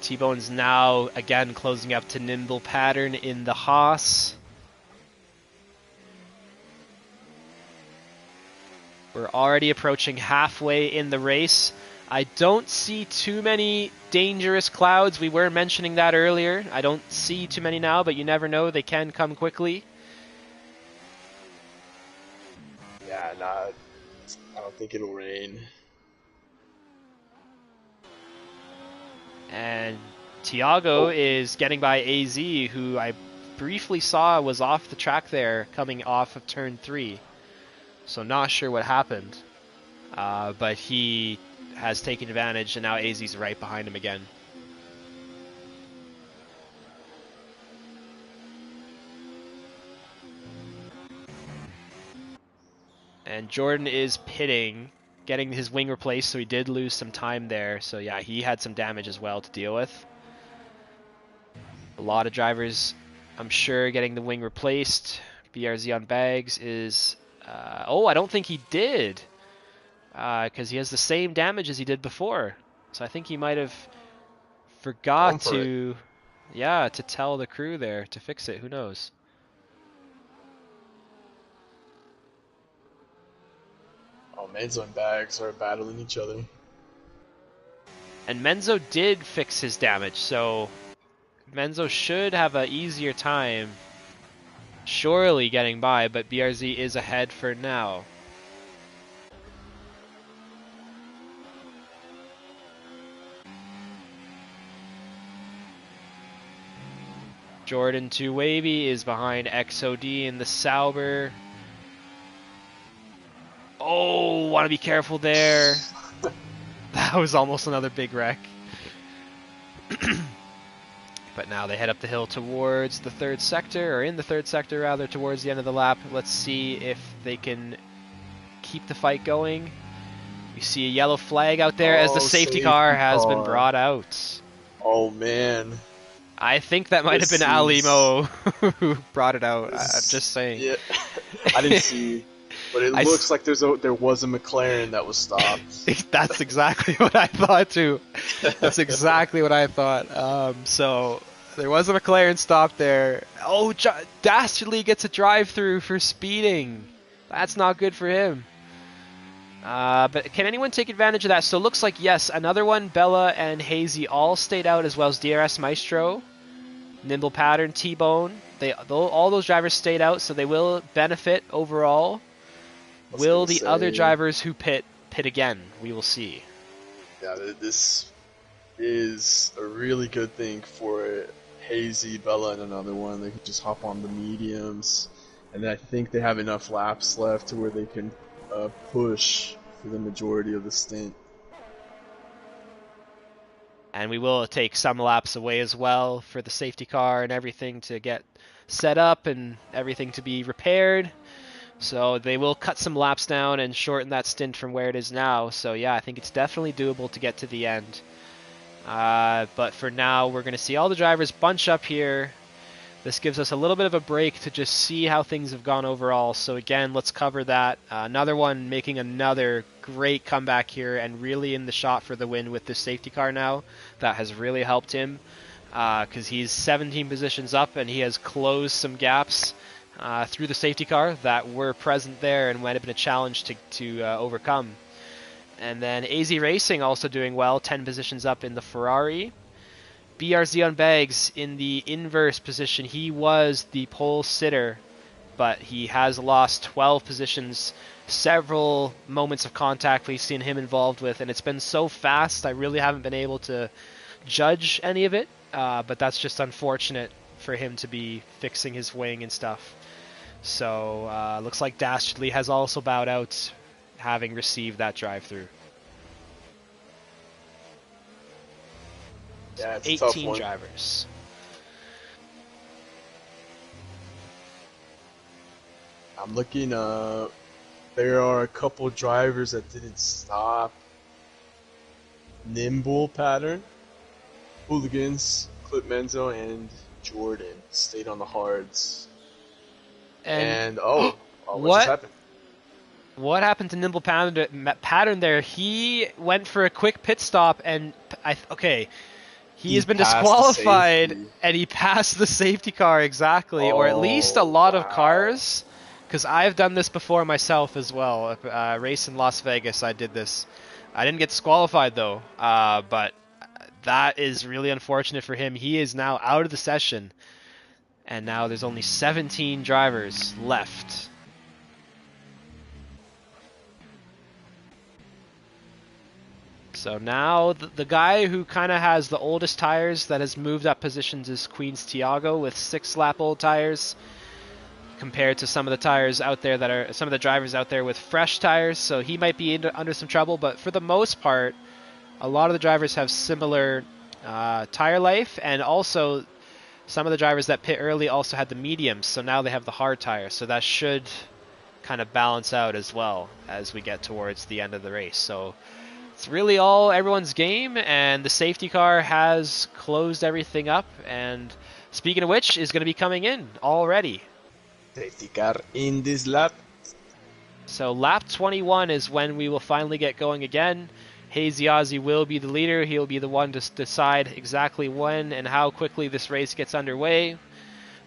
T-Bone's now, again, closing up to Nimble Pattern in the Haas. We're already approaching halfway in the race. I don't see too many dangerous clouds. We were mentioning that earlier. I don't see too many now, but you never know. They can come quickly. Yeah, I don't think it'll rain. And Tiago is getting by AZ, who I briefly saw was off the track there coming off of turn 3. So not sure what happened. But he has taken advantage, and now AZ's right behind him again. And Jordan is pitting, getting his wing replaced, so he did lose some time there. So yeah, he had some damage as well to deal with. A lot of drivers, I'm sure, getting the wing replaced. BRZ on bags is... oh, I don't think he did. Because he has the same damage as he did before. So I think he might have forgot to... Yeah, to tell the crew there to fix it. Who knows? Oh, Menzo and Bags are battling each other. And Menzo did fix his damage, so Menzo should have an easier time surely getting by, but BRZ is ahead for now. Jordan 2 Wavy is behind XOD in the Sauber. Oh, want to be careful there. That was almost another big wreck. But now they head up the hill towards the third sector, or in the third sector rather, towards the end of the lap. Let's see if they can keep the fight going. We see a yellow flag out there as the safety car has been brought out. Oh man. I think that might have been Alimo who brought it out. I'm just saying. Yeah, I didn't see, but it looks like there was a McLaren that was stopped. That's exactly what I thought too. That's exactly what I thought. So there was a McLaren stop there. Oh, Dastardly gets a drive-through for speeding. That's not good for him. But can anyone take advantage of that? So it looks like, yes, another one, Bella and Hazy all stayed out, as well as DRS Maestro, Nimble Pattern, T-Bone. All those drivers stayed out, so they will benefit overall. Will the other drivers who pit again? We will see. Yeah, this is a really good thing for Hazy, Bella, and another one. They can just hop on the mediums, and I think they have enough laps left to where they can push for the majority of the stint. And we will take some laps away as well for the safety car and everything to get set up and everything to be repaired. So they will cut some laps down and shorten that stint from where it is now. So yeah, I think it's definitely doable to get to the end. But for now, we're going to see all the drivers bunch up here. This gives us a little bit of a break to just see how things have gone overall. So again, let's cover that. Another one making another great comeback here and really in the shot for the win with this safety car now. That has really helped him because he's 17 positions up and he has closed some gaps through the safety car that were present there and might have been a challenge to overcome. And then AZ Racing also doing well, 10 positions up in the Ferrari. BRZ on bags in the inverse position. He was the pole sitter, but he has lost 12 positions. Several moments of contact we've seen him involved with, and it's been so fast I really haven't been able to judge any of it, but that's just unfortunate for him to be fixing his wing and stuff. So looks like Dastardly has also bowed out, having received that drive-through. Yeah, it's 18 drivers. I'm looking there are a couple drivers that didn't stop. Nimble Pattern, Hooligans, Clip Menzo, and Jordan stayed on the hards. And what just happened? What happened to Nimble Pattern there? He went for a quick pit stop and he has been disqualified, and he passed the safety car exactly, or at least a lot of cars, because I've done this before myself as well. Race in Las Vegas, I did this. I didn't get disqualified though, but that is really unfortunate for him. He is now out of the session, and now there's only 17 drivers left. So now the guy who kind of has the oldest tires that has moved up positions is Queen's Tiago with 6-lap old tires, compared to some of the tires out there that are some of the drivers out there with fresh tires. So he might be under some trouble, but for the most part, a lot of the drivers have similar tire life, and also some of the drivers that pit early also had the mediums, so now they have the hard tires. So that should kind of balance out as well as we get towards the end of the race. So it's really all everyone's game, and the safety car has closed everything up. And speaking of which, is going to be coming in already. Safety car in this lap. So lap 21 is when we will finally get going again. Hazy Ozzy will be the leader. He'll be the one to decide exactly when and how quickly this race gets underway.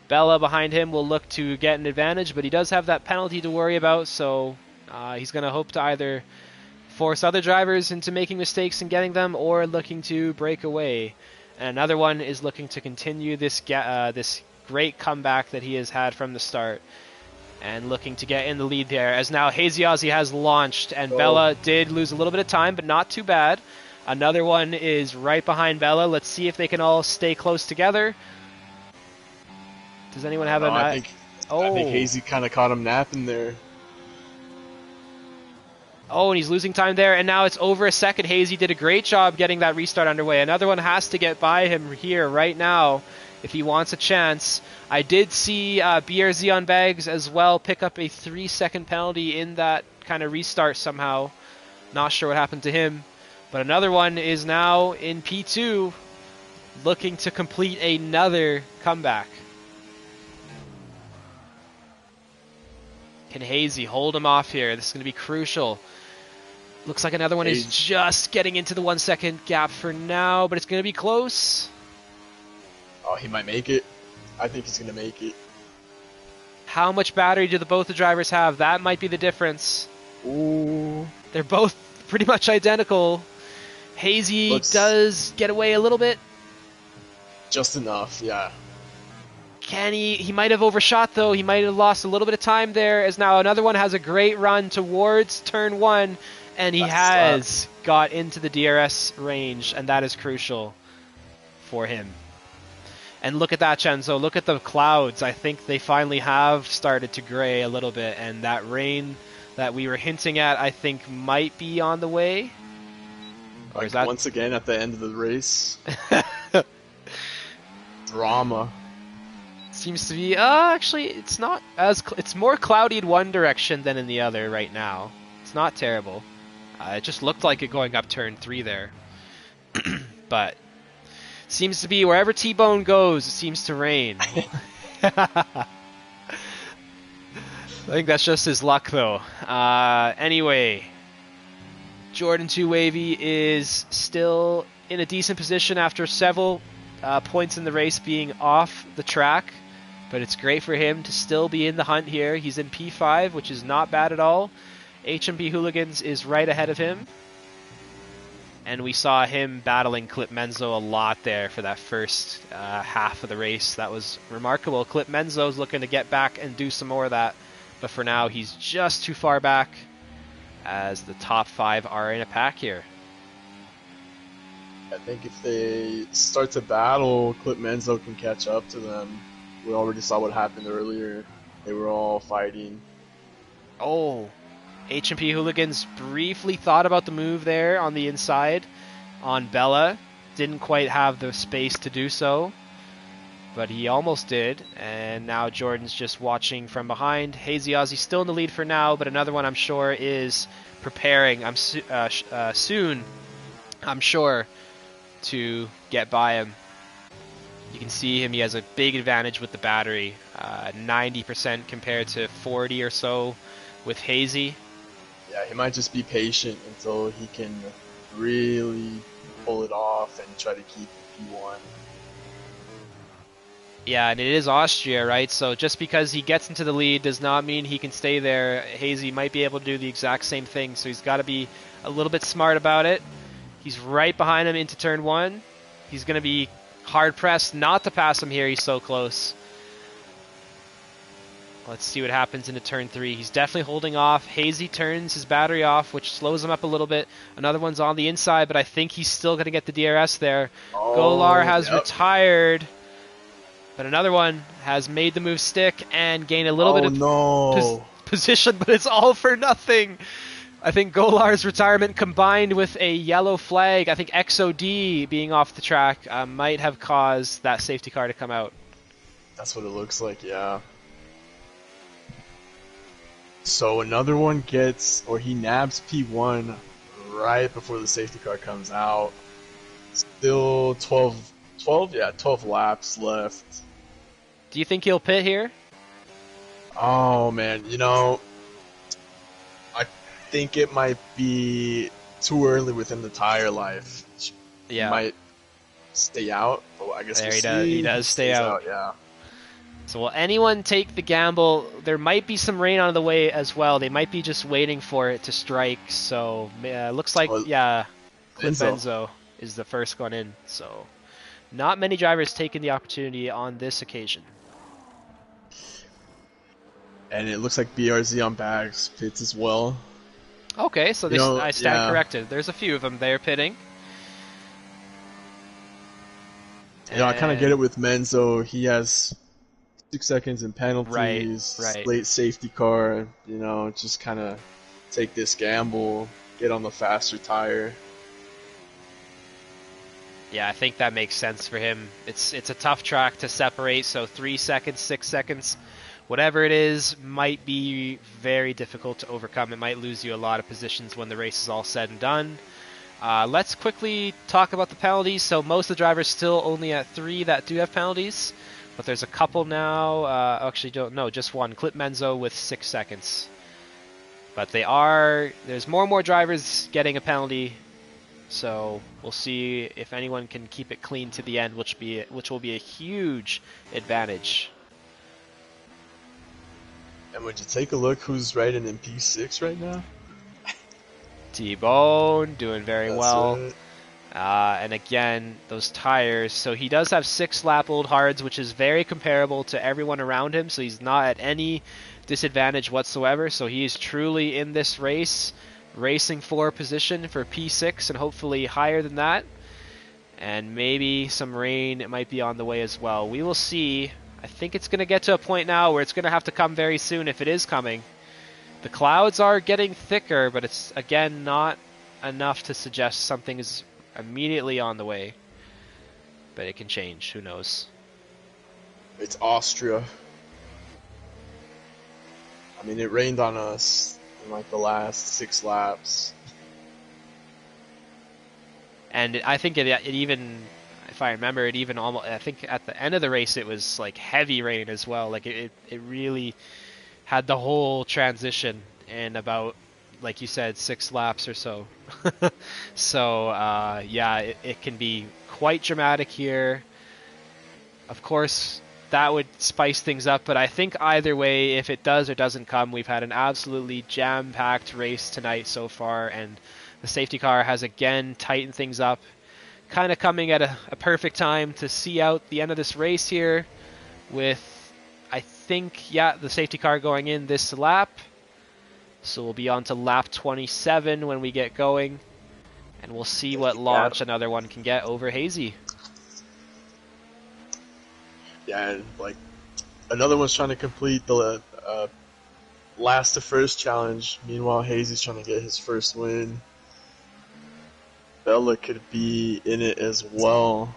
Bella behind him will look to get an advantage, but he does have that penalty to worry about, so he's going to hope to either force other drivers into making mistakes and getting them, or looking to break away. And another one is looking to continue this this great comeback that he has had from the start, and looking to get in the lead there, as now Hazy Ozzy has launched, and Bella did lose a little bit of time, but not too bad. Another one is right behind Bella. Let's see if they can all stay close together. Does anyone have I think Hazy kind of caught him napping there. Oh, and he's losing time there, and now it's over a second. Hazy did a great job getting that restart underway. Another one has to get by him here right now if he wants a chance. I did see BRZ on Bags as well pick up a 3-second penalty in that kind of restart somehow. Not sure what happened to him. But another one is now in P2, looking to complete another comeback. Can Hazy hold him off here? This is going to be crucial. Looks like another one is just getting into the 1 second gap for now, but it's going to be close. Oh, he might make it. I think he's going to make it. How much battery do both the drivers have? That might be the difference. Ooh. They're both pretty much identical. Hazy does get away a little bit. Just enough, yeah. Can he might have overshot though. He might have lost a little bit of time there, as now another one has a great run towards turn 1, and he has got into the DRS range, and that is crucial for him. And look at that, Chenzo. Look at the clouds. I think they finally have started to gray a little bit, and that rain that we were hinting at, I think, might be on the way. Or is that once again at the end of the race? Drama. Seems to be, actually, it's not as, it's more cloudy in one direction than in the other right now. It's not terrible. It just looked like it going up turn 3 there. But seems to be wherever T-Bone goes, it seems to rain. I think that's just his luck though. Anyway, Jordan 2 Wavy is still in a decent position after several points in the race being off the track. But it's great for him to still be in the hunt here. He's in P5, which is not bad at all. HMP Hooligans is right ahead of him. And we saw him battling Clip Menzo a lot there for that first half of the race. That was remarkable. Clip Menzo's looking to get back and do some more of that. But for now, he's just too far back, as the top 5 are in a pack here. I think if they start to battle, Clip Menzo can catch up to them. We already saw what happened earlier. They were all fighting. Oh, HMP Hooligans briefly thought about the move there on the inside on Bella. Didn't quite have the space to do so, but he almost did. And now Jordan's just watching from behind. Hazy Ozzy still in the lead for now, but another one I'm sure is preparing. Soon, I'm sure, to get by him. You can see him, he has a big advantage with the battery, 90% compared to 40 or so with Hazy. Yeah, he might just be patient until he can really pull it off and try to keep P1. Yeah, and it is Austria, right? So just because he gets into the lead does not mean he can stay there. Hazy might be able to do the exact same thing, so he's got to be a little bit smart about it. He's right behind him into turn 1. He's going to be hard pressed not to pass him here. He's so close. Let's see what happens into turn 3. He's definitely holding off. Hazy turns his battery off, which slows him up a little bit. Another one's on the inside, but I think he's still going to get the DRS there. Golar Oh, has yep. retired, but another one has made the move stick and gain a little bit of no. position, but it's all for nothing. I think Golar's retirement combined with a yellow flag, I think XOD being off the track, might have caused that safety car to come out. That's what it looks like, yeah. So another one gets, or he nabs P1 right before the safety car comes out. Still 12 laps left. Do you think he'll pit here? Oh man, you know, I think it might be too early within the tire life. Yeah. He might stay out, but I guess There we'll he does. see. He does stay out. Yeah. So will anyone take the gamble? There might be some rain on the way as well. They might be just waiting for it to strike. So looks like, Well, yeah, Clint Benzo. Benzo is the first one in. So not many drivers taking the opportunity on this occasion. And it looks like BRZ on bags pits as well. Okay, so I stand yeah. corrected. There's a few of them there pitting. You know, I kind of get it with Menzo. He has 6 seconds in penalties, Right. late safety car. You know, just kind of take this gamble, get on the faster tire. Yeah, I think that makes sense for him. It's a tough track to separate, so 3 seconds, 6 seconds, whatever it is, might be very difficult to overcome. It might lose you a lot of positions when the race is all said and done. Let's quickly talk about the penalties. So most of the drivers still only at 3 that do have penalties, but there's a couple now. Actually, don't know, just one. Clip Menzo with 6 seconds. But there's more and more drivers getting a penalty. So we'll see if anyone can keep it clean to the end, which will be a huge advantage. And would you take a look who's riding in P6 right now? T-Bone doing very That's well. it. And again, those tires. So he does have 6-lap old hards, which is very comparable to everyone around him. So he's not at any disadvantage whatsoever. So he is truly in this race, racing for position for P6 and hopefully higher than that. And maybe some rain might be on the way as well. We will see. I think it's going to get to a point now where it's going to have to come very soon if it is coming. The clouds are getting thicker, but it's, again, not enough to suggest something is immediately on the way. But it can change. Who knows? It's Austria. I mean, it rained on us in like the last 6 laps. And I think it even, if I remember, it even almost, I think at the end of the race it was like heavy rain as well. Like it really had the whole transition in about, like you said, 6 laps or so. So yeah, it can be quite dramatic here. Of course, that would spice things up, but I think either way, if it does or doesn't come, we've had an absolutely jam-packed race tonight so far, and the safety car has again tightened things up, kind of coming at a perfect time to see out the end of this race here with, I think, yeah, the safety car going in this lap. So we'll be on to lap 27 when we get going, and we'll see what launch another one can get over Hazy. Yeah, and like another one's trying to complete the last to first challenge. Meanwhile, Hazy's trying to get his first win. Bella could be in it as well.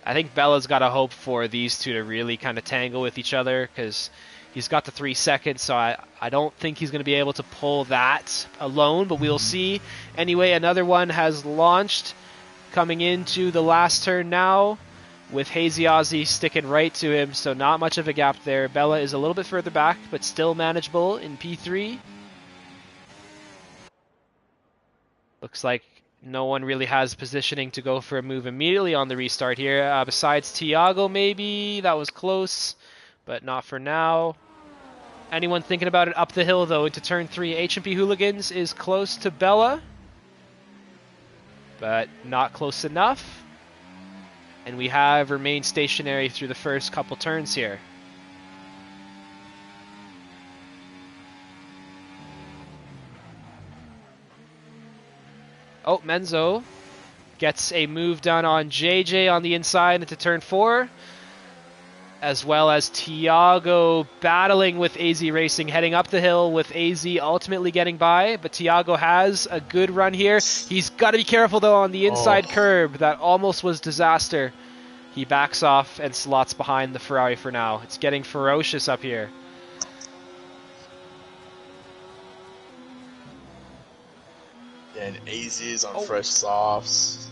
I think Bella's got to hope for these two to really kind of tangle with each other, because he's got the 3 seconds, so I don't think he's going to be able to pull that alone, but we'll see. Anyway, another one has launched, coming into the last turn now, with Hazy Ozzy sticking right to him, so not much of a gap there. Bella is a little bit further back, but still manageable in P3. Looks like no one really has positioning to go for a move immediately on the restart here, besides Tiago maybe. That was close, but not for now. Anyone thinking about it up the hill, though, into turn 3? H&P Hooligans is close to Bella, but not close enough. And we have remained stationary through the first couple turns here. Oh, Menzo gets a move done on JJ on the inside into turn 4, as well as Tiago battling with AZ Racing, heading up the hill with AZ ultimately getting by, but Tiago has a good run here. He's got to be careful though on the inside curb. That almost was disaster. He backs off and slots behind the Ferrari for now. It's getting ferocious up here. And AZ is on fresh softs,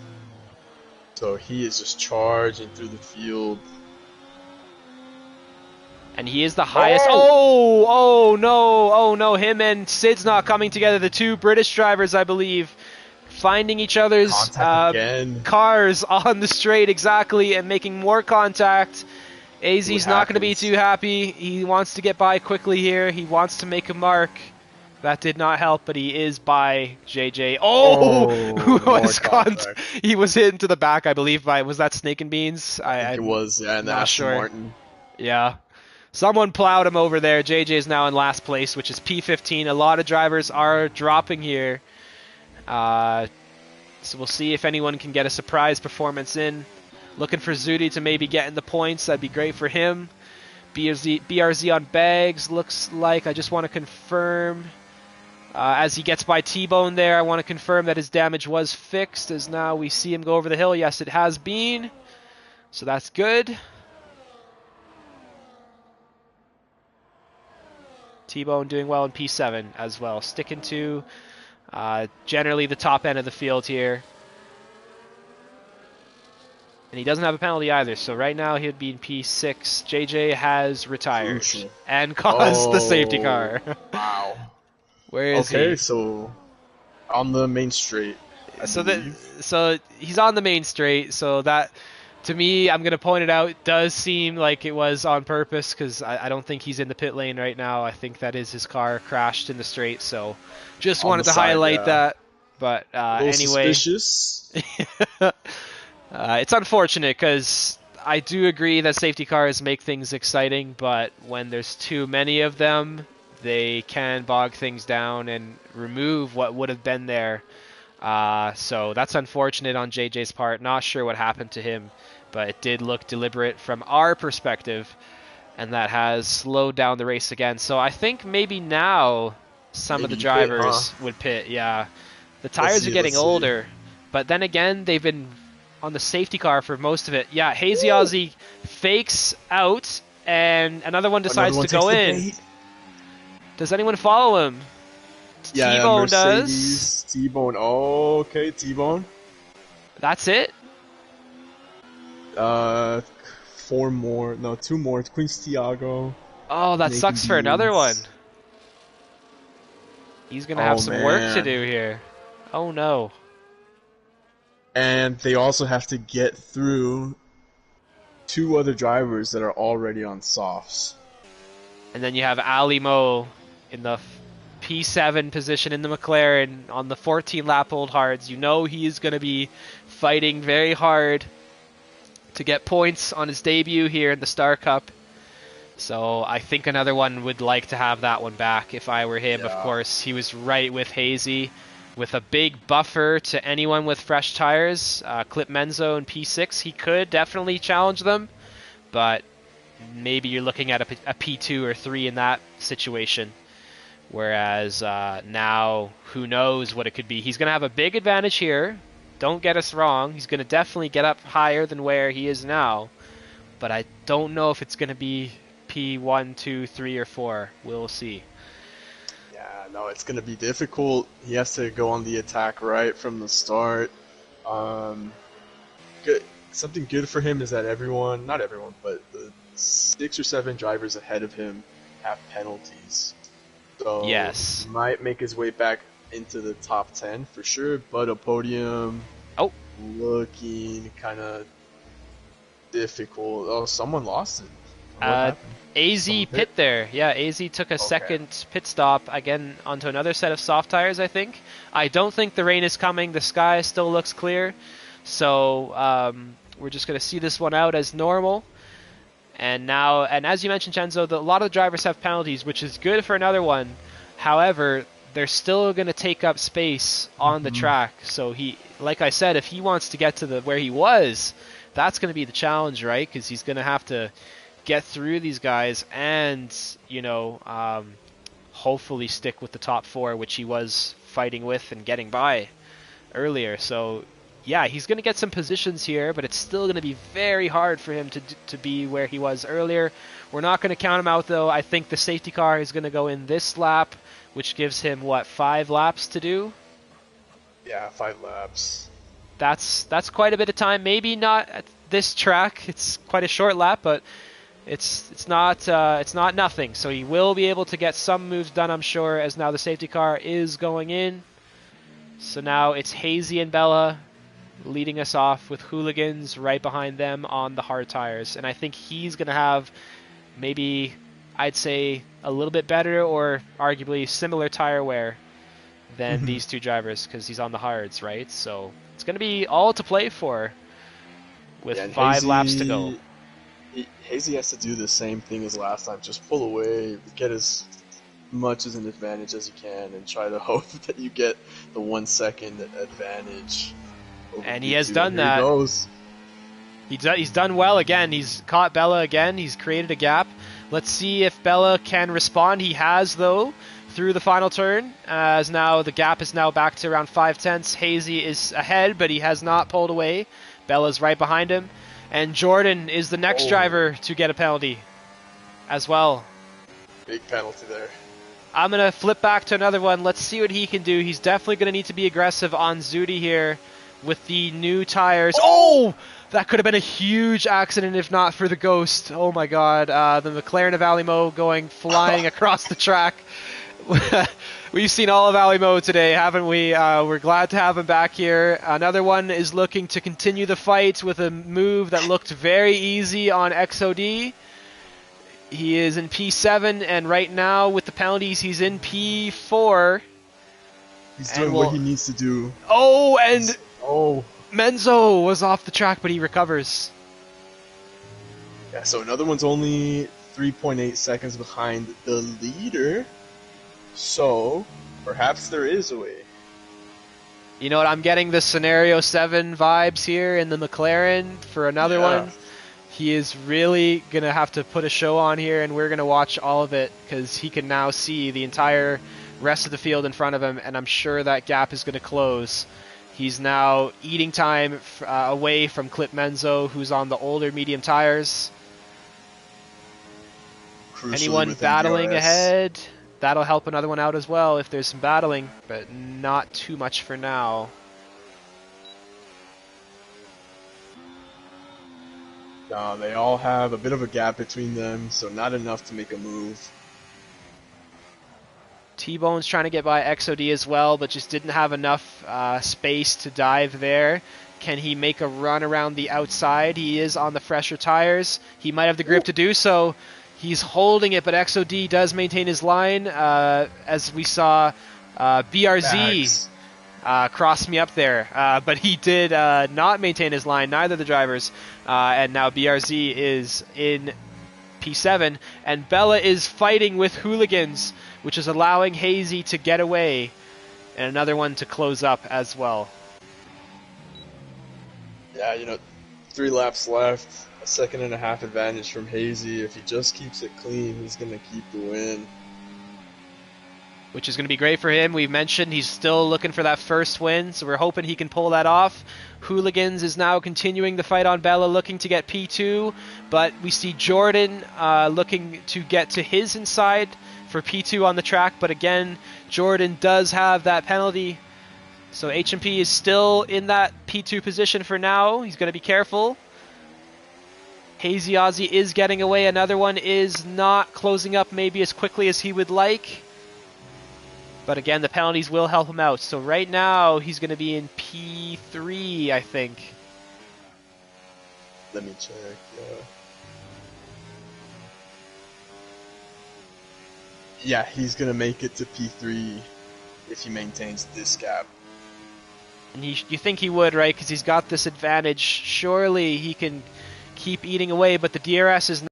so he is just charging through the field. And he is the highest. Oh no, him and Sid's not coming together. The two British drivers, I believe, finding each other's cars on the straight, exactly, and making more contact. AZ's not going to be too happy. He wants to get by quickly here. He wants to make a mark. That did not help, but he is by JJ. He was hit into the back, I believe, by, was that Snake and Beans? I think it was, yeah, and not sure. Martin. Yeah. Someone plowed him over there. JJ is now in last place, which is P15. A lot of drivers are dropping here. So we'll see if anyone can get a surprise performance in. Looking for Zudi to maybe get in the points. That'd be great for him. BRZ on bags, looks like. I just want to confirm. As he gets by T-Bone there, I want to confirm that his damage was fixed, as now we see him go over the hill. Yes, it has been. So that's good. T-Bone doing well in P7 as well. Sticking to generally the top end of the field here. And he doesn't have a penalty either, so right now he'd be in P6. JJ has retired and caused the safety car. Wow. Where is he? Okay, so on the main straight. So he's on the main straight, so that, to me, I'm going to point it out, it does seem like it was on purpose, because I don't think he's in the pit lane right now. I think that is his car crashed in the straight, so just wanted to highlight that. But anyway, suspicious. It's unfortunate, because I do agree that safety cars make things exciting, but when there's too many of them, they can bog things down and remove what would have been there. So that's unfortunate on JJ's part. Not sure what happened to him, but it did look deliberate from our perspective, and that has slowed down the race again. So I think maybe now some of the drivers would pit. Yeah, the tires are getting older, but then again, they've been on the safety car for most of it. Yeah, Hazy Aussie fakes out, and another one decides to go in. Does anyone follow him? Yeah, T-Bone does. T-Bone. Oh, okay, T-Bone. That's it? 4 more. No, 2 more. Queen's Tiago. Oh, that sucks for another one. He's going to have some work to do here. Oh, no. And they also have to get through 2 other drivers that are already on softs. And then you have Ali Mo in the P7 position in the McLaren on the 14-lap old hards. You know he's going to be fighting very hard to get points on his debut here in the Star Cup. So I think another one would like to have that one back if I were him. Yeah. Of course, he was right with Hazy. With a big buffer to anyone with fresh tires, Clip Menzo in P6, he could definitely challenge them. But maybe you're looking at a P2 or 3 in that situation. Whereas now, who knows what it could be. He's going to have a big advantage here. Don't get us wrong. He's going to definitely get up higher than where he is now. But I don't know if it's going to be P1, 2, 3, or 4. We'll see. Yeah, no, it's going to be difficult. He has to go on the attack right from the start. Good. Something good for him is that everyone, not everyone, but the 6 or 7 drivers ahead of him have penalties. So yes, he might make his way back into the top 10 for sure, but a podium looking kind of difficult. Oh, someone lost it. AZ pit there. Yeah, AZ took a second pit stop again onto another set of soft tires, I think. I don't think the rain is coming. The sky still looks clear. So we're just going to see this one out as normal. And now, and as you mentioned, Chenzo, a lot of the drivers have penalties, which is good for another one. However, they're still going to take up space on the track. So he, like I said, if he wants to get to the where he was, that's going to be the challenge, right? Because he's going to have to get through these guys and, you know, hopefully stick with the top 4, which he was fighting with and getting by earlier. So yeah, he's going to get some positions here, but it's still going to be very hard for him to be where he was earlier. We're not going to count him out, though. I think the safety car is going to go in this lap, which gives him, what, 5 laps to do? Yeah, 5 laps. That's quite a bit of time. Maybe not at this track. It's quite a short lap, but it's not nothing. So he will be able to get some moves done, I'm sure, as now the safety car is going in. So now it's Hazy and Bella leading us off with Hooligans right behind them on the hard tires. And I think he's going to have maybe, I'd say, a little bit better or arguably similar tire wear than these two drivers because he's on the hards, right? So it's going to be all to play for with 5 laps to go. Hazy has to do the same thing as last time. Just pull away, get as much as an advantage as you can, and try to hope that you get the 1 second advantage. And he has done that. He's done well again. He's caught Bella again. He's created a gap. Let's see if Bella can respond. He has, though, through the final turn, as now the gap is now back to around 5/10. Hazy is ahead, but he has not pulled away. Bella's right behind him. And Jordan is the next driver to get a penalty as well. Big penalty there. I'm going to flip back to another one. Let's see what he can do. He's definitely going to need to be aggressive on Zudi here with the new tires. Oh! That could have been a huge accident if not for the Ghost. Oh my god. The McLaren of Alimo going flying across the track. We've seen all of Alimo today, haven't we? We're glad to have him back here. Another one is looking to continue the fight with a move that looked very easy on XOD. He is in P7, and right now with the penalties, he's in P4. He's doing what he needs to do. Oh, and Menzo was off the track, but he recovers. Yeah, so another one's only 3.8 seconds behind the leader. So, perhaps there is a way. You know what, I'm getting the Scenario 7 vibes here in the McLaren for another one. He is really going to have to put a show on here, and we're going to watch all of it, because he can now see the entire rest of the field in front of him, and I'm sure that gap is going to close. He's now eating time away from Clip Menzo, who's on the older medium tires. Crucially, anyone battling DRS ahead? That'll help another one out as well if there's some battling, but not too much for now. No, they all have a bit of a gap between them, so not enough to make a move. T-Bone's trying to get by XOD as well, but just didn't have enough space to dive there. Can he make a run around the outside? He is on the fresher tires. He might have the grip to do so. He's holding it, but XOD does maintain his line. As we saw, BRZ crossed me up there, but he did not maintain his line, neither of the drivers. And now BRZ is in P7, and Bella is fighting with Hooligans, which is allowing Hazy to get away, and another one to close up as well. Yeah, you know, 3 laps left, a 1.5 seconds advantage from Hazy. If he just keeps it clean, he's going to keep the win. Which is going to be great for him. We've mentioned he's still looking for that first win, so we're hoping he can pull that off. Hooligans is now continuing the fight on Bella, looking to get P2, but we see Jordan looking to get to his inside for P2 on the track, but again, Jordan does have that penalty, so HMP is still in that P2 position for now. He's going to be careful. Hazy Ozzy is getting away. Another one is not closing up maybe as quickly as he would like. But again, the penalties will help him out. So right now, he's going to be in P3, I think. Let me check, yeah, he's going to make it to P3 if he maintains this gap. And you think he would, right? Because he's got this advantage. Surely he can keep eating away, but the DRS is not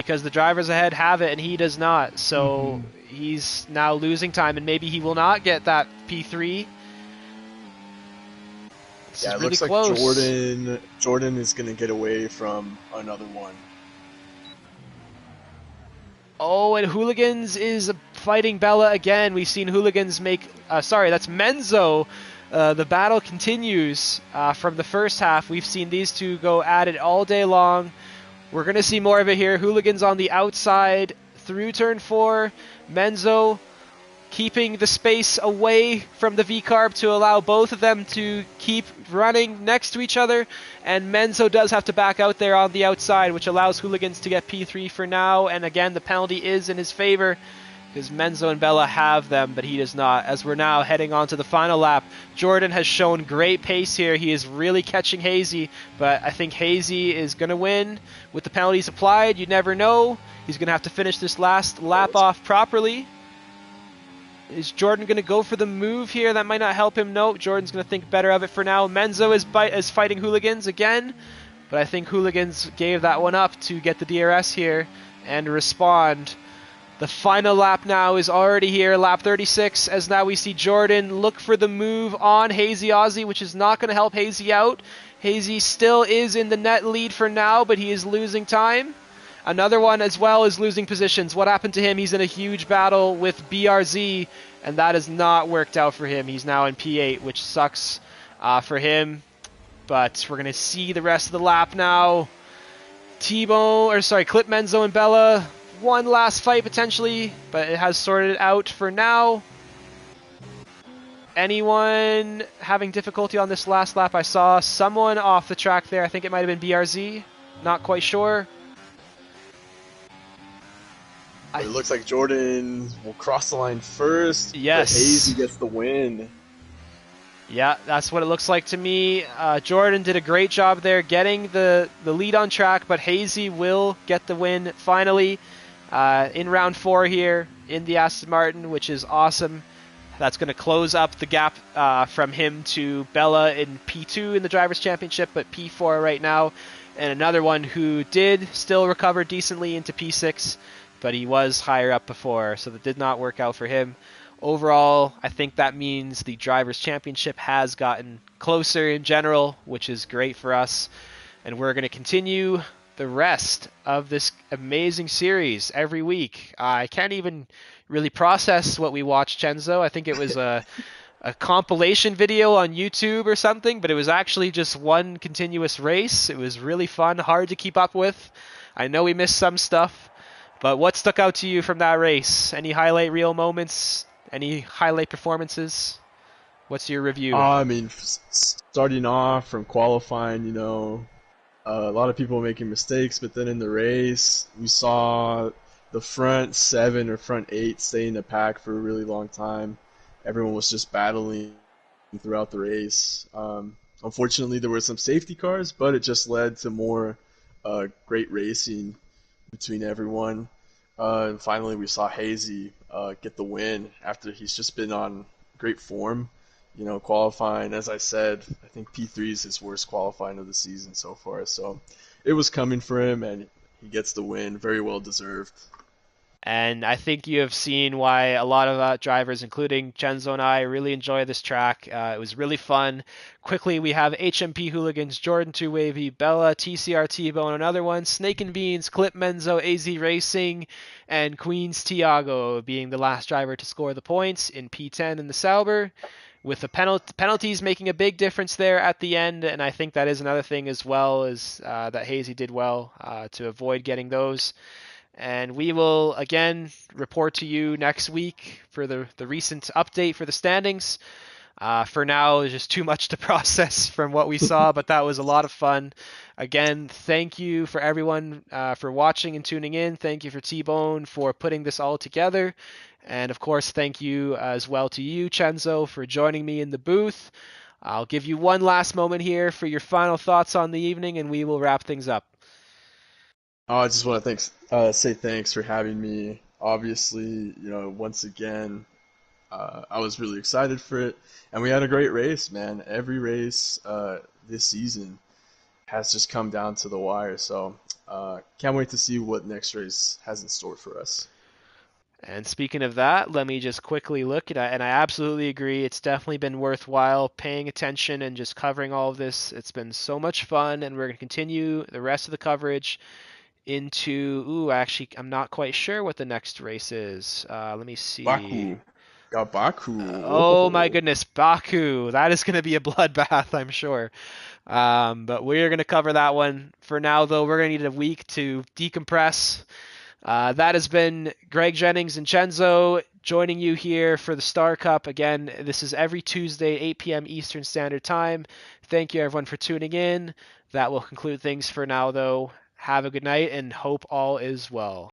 because the drivers ahead have it and he does not. So Hmm. he's now losing time, and maybe he will not get that P3. This Yeah, is it really looks like close. Jordan is gonna get away from another one. Oh, and Hooligans is fighting Bella again. We've seen Hooligans make. Sorry, that's Menzo. The battle continues from the first half. We've seen these two go at it all day long. We're going to see more of it here. Hooligans on the outside through turn 4. Menzo keeping the space away from the V-Carb to allow both of them to keep running next to each other, and Menzo does have to back out there on the outside, which allows Hooligans to get P3 for now, and again, the penalty is in his favor, because Menzo and Bella have them, but he does not. As we're now heading on to the final lap, Jordan has shown great pace here. He is really catching Hazy, but I think Hazy is going to win with the penalties applied. You never know. He's going to have to finish this last lap off properly. Is Jordan going to go for the move here? That might not help him. No, Jordan's going to think better of it for now. Menzo is fighting Hooligans again, but I think Hooligans gave that one up to get the DRS here and respond. The final lap now is already here, lap 36, as now we see Jordan look for the move on Hazy Ozzy, which is not going to help Hazy out. Hazy still is in the net lead for now, but he is losing time. Another one as well is losing positions. What happened to him? He's in a huge battle with BRZ, and that has not worked out for him. He's now in P8, which sucks for him. But we're going to see the rest of the lap now. Clip Menzo and Bella. One last fight potentially, but it has sorted it out for now. Anyone having difficulty on this last lap? I saw someone off the track there. I think it might have been BRZ. Not quite sure. But it looks like Jordan will cross the line first, yes. but Hazy gets the win. Yeah, that's what it looks like to me. Jordan did a great job there getting the lead on track, but Hazy will get the win finally in round 4 here in the Aston Martin, which is awesome. That's going to close up the gap from him to Bella in P2 in the Drivers' Championship, but P4 right now. And another one who did still recover decently into P6, but he was higher up before, so that did not work out for him. Overall, I think that means the Drivers' Championship has gotten closer in general, which is great for us. And we're going to continue the rest of this amazing series every week. I can't even really process what we watched, Chenzo. I think it was a compilation video on YouTube or something, but it was actually just one continuous race. It was really fun, hard to keep up with. I know we missed some stuff, but what stuck out to you from that race? Any highlight reel moments? Any highlight performances? What's your review? I mean, starting off from qualifying, a lot of people making mistakes, but then in the race, we saw the front 7 or front 8 stay in the pack for a really long time. Everyone was just battling throughout the race. Unfortunately, there were some safety cars, but it just led to more great racing between everyone. And finally, we saw Hazy get the win after he's just been on great form. Qualifying, as I said, I think P3 is his worst qualifying of the season so far. So it was coming for him, and he gets the win. Very well deserved. And I think you have seen why a lot of drivers, including Chenzo and I, really enjoy this track. It was really fun. Quickly, we have HMP Hooligans, Jordan 2 Wavy, Bella, TCR T-Bone, another one, Snake and Beans, Clip Menzo, AZ Racing, and Queens Tiago being the last driver to score the points in P10 in the Sauber, with the penalties making a big difference there at the end. And I think that is another thing as well, is that Hazy did well to avoid getting those. And we will again report to you next week for the recent update for the standings. For now, there's just too much to process from what we saw, but that was a lot of fun. Again, thank you for everyone for watching and tuning in. Thank you for T-Bone for putting this all together. And of course, thank you as well to you, Chenzo, for joining me in the booth. I'll give you one last moment here for your final thoughts on the evening, and we will wrap things up. Oh, I just want to say thanks for having me. Obviously, once again, I was really excited for it, and we had a great race, man. Every race this season has just come down to the wire. So can't wait to see what next race has in store for us. And speaking of that, let me just quickly look at it. And I absolutely agree. It's definitely been worthwhile paying attention and just covering all of this. It's been so much fun, and we're going to continue the rest of the coverage into. Ooh, actually, I'm not quite sure what the next race is. Let me see. Baku. Got Baku. Oh my Whoa. goodness, Baku. That is going to be a bloodbath, I'm sure. But we're going to cover that one. For now, though, we're going to need a week to decompress. That has been Greg Jennings and Chenzo joining you here for the Star Cup. Again, this is every Tuesday, 8 p.m. Eastern Standard Time. Thank you, everyone, for tuning in. That will conclude things for now, though. Have a good night and hope all is well.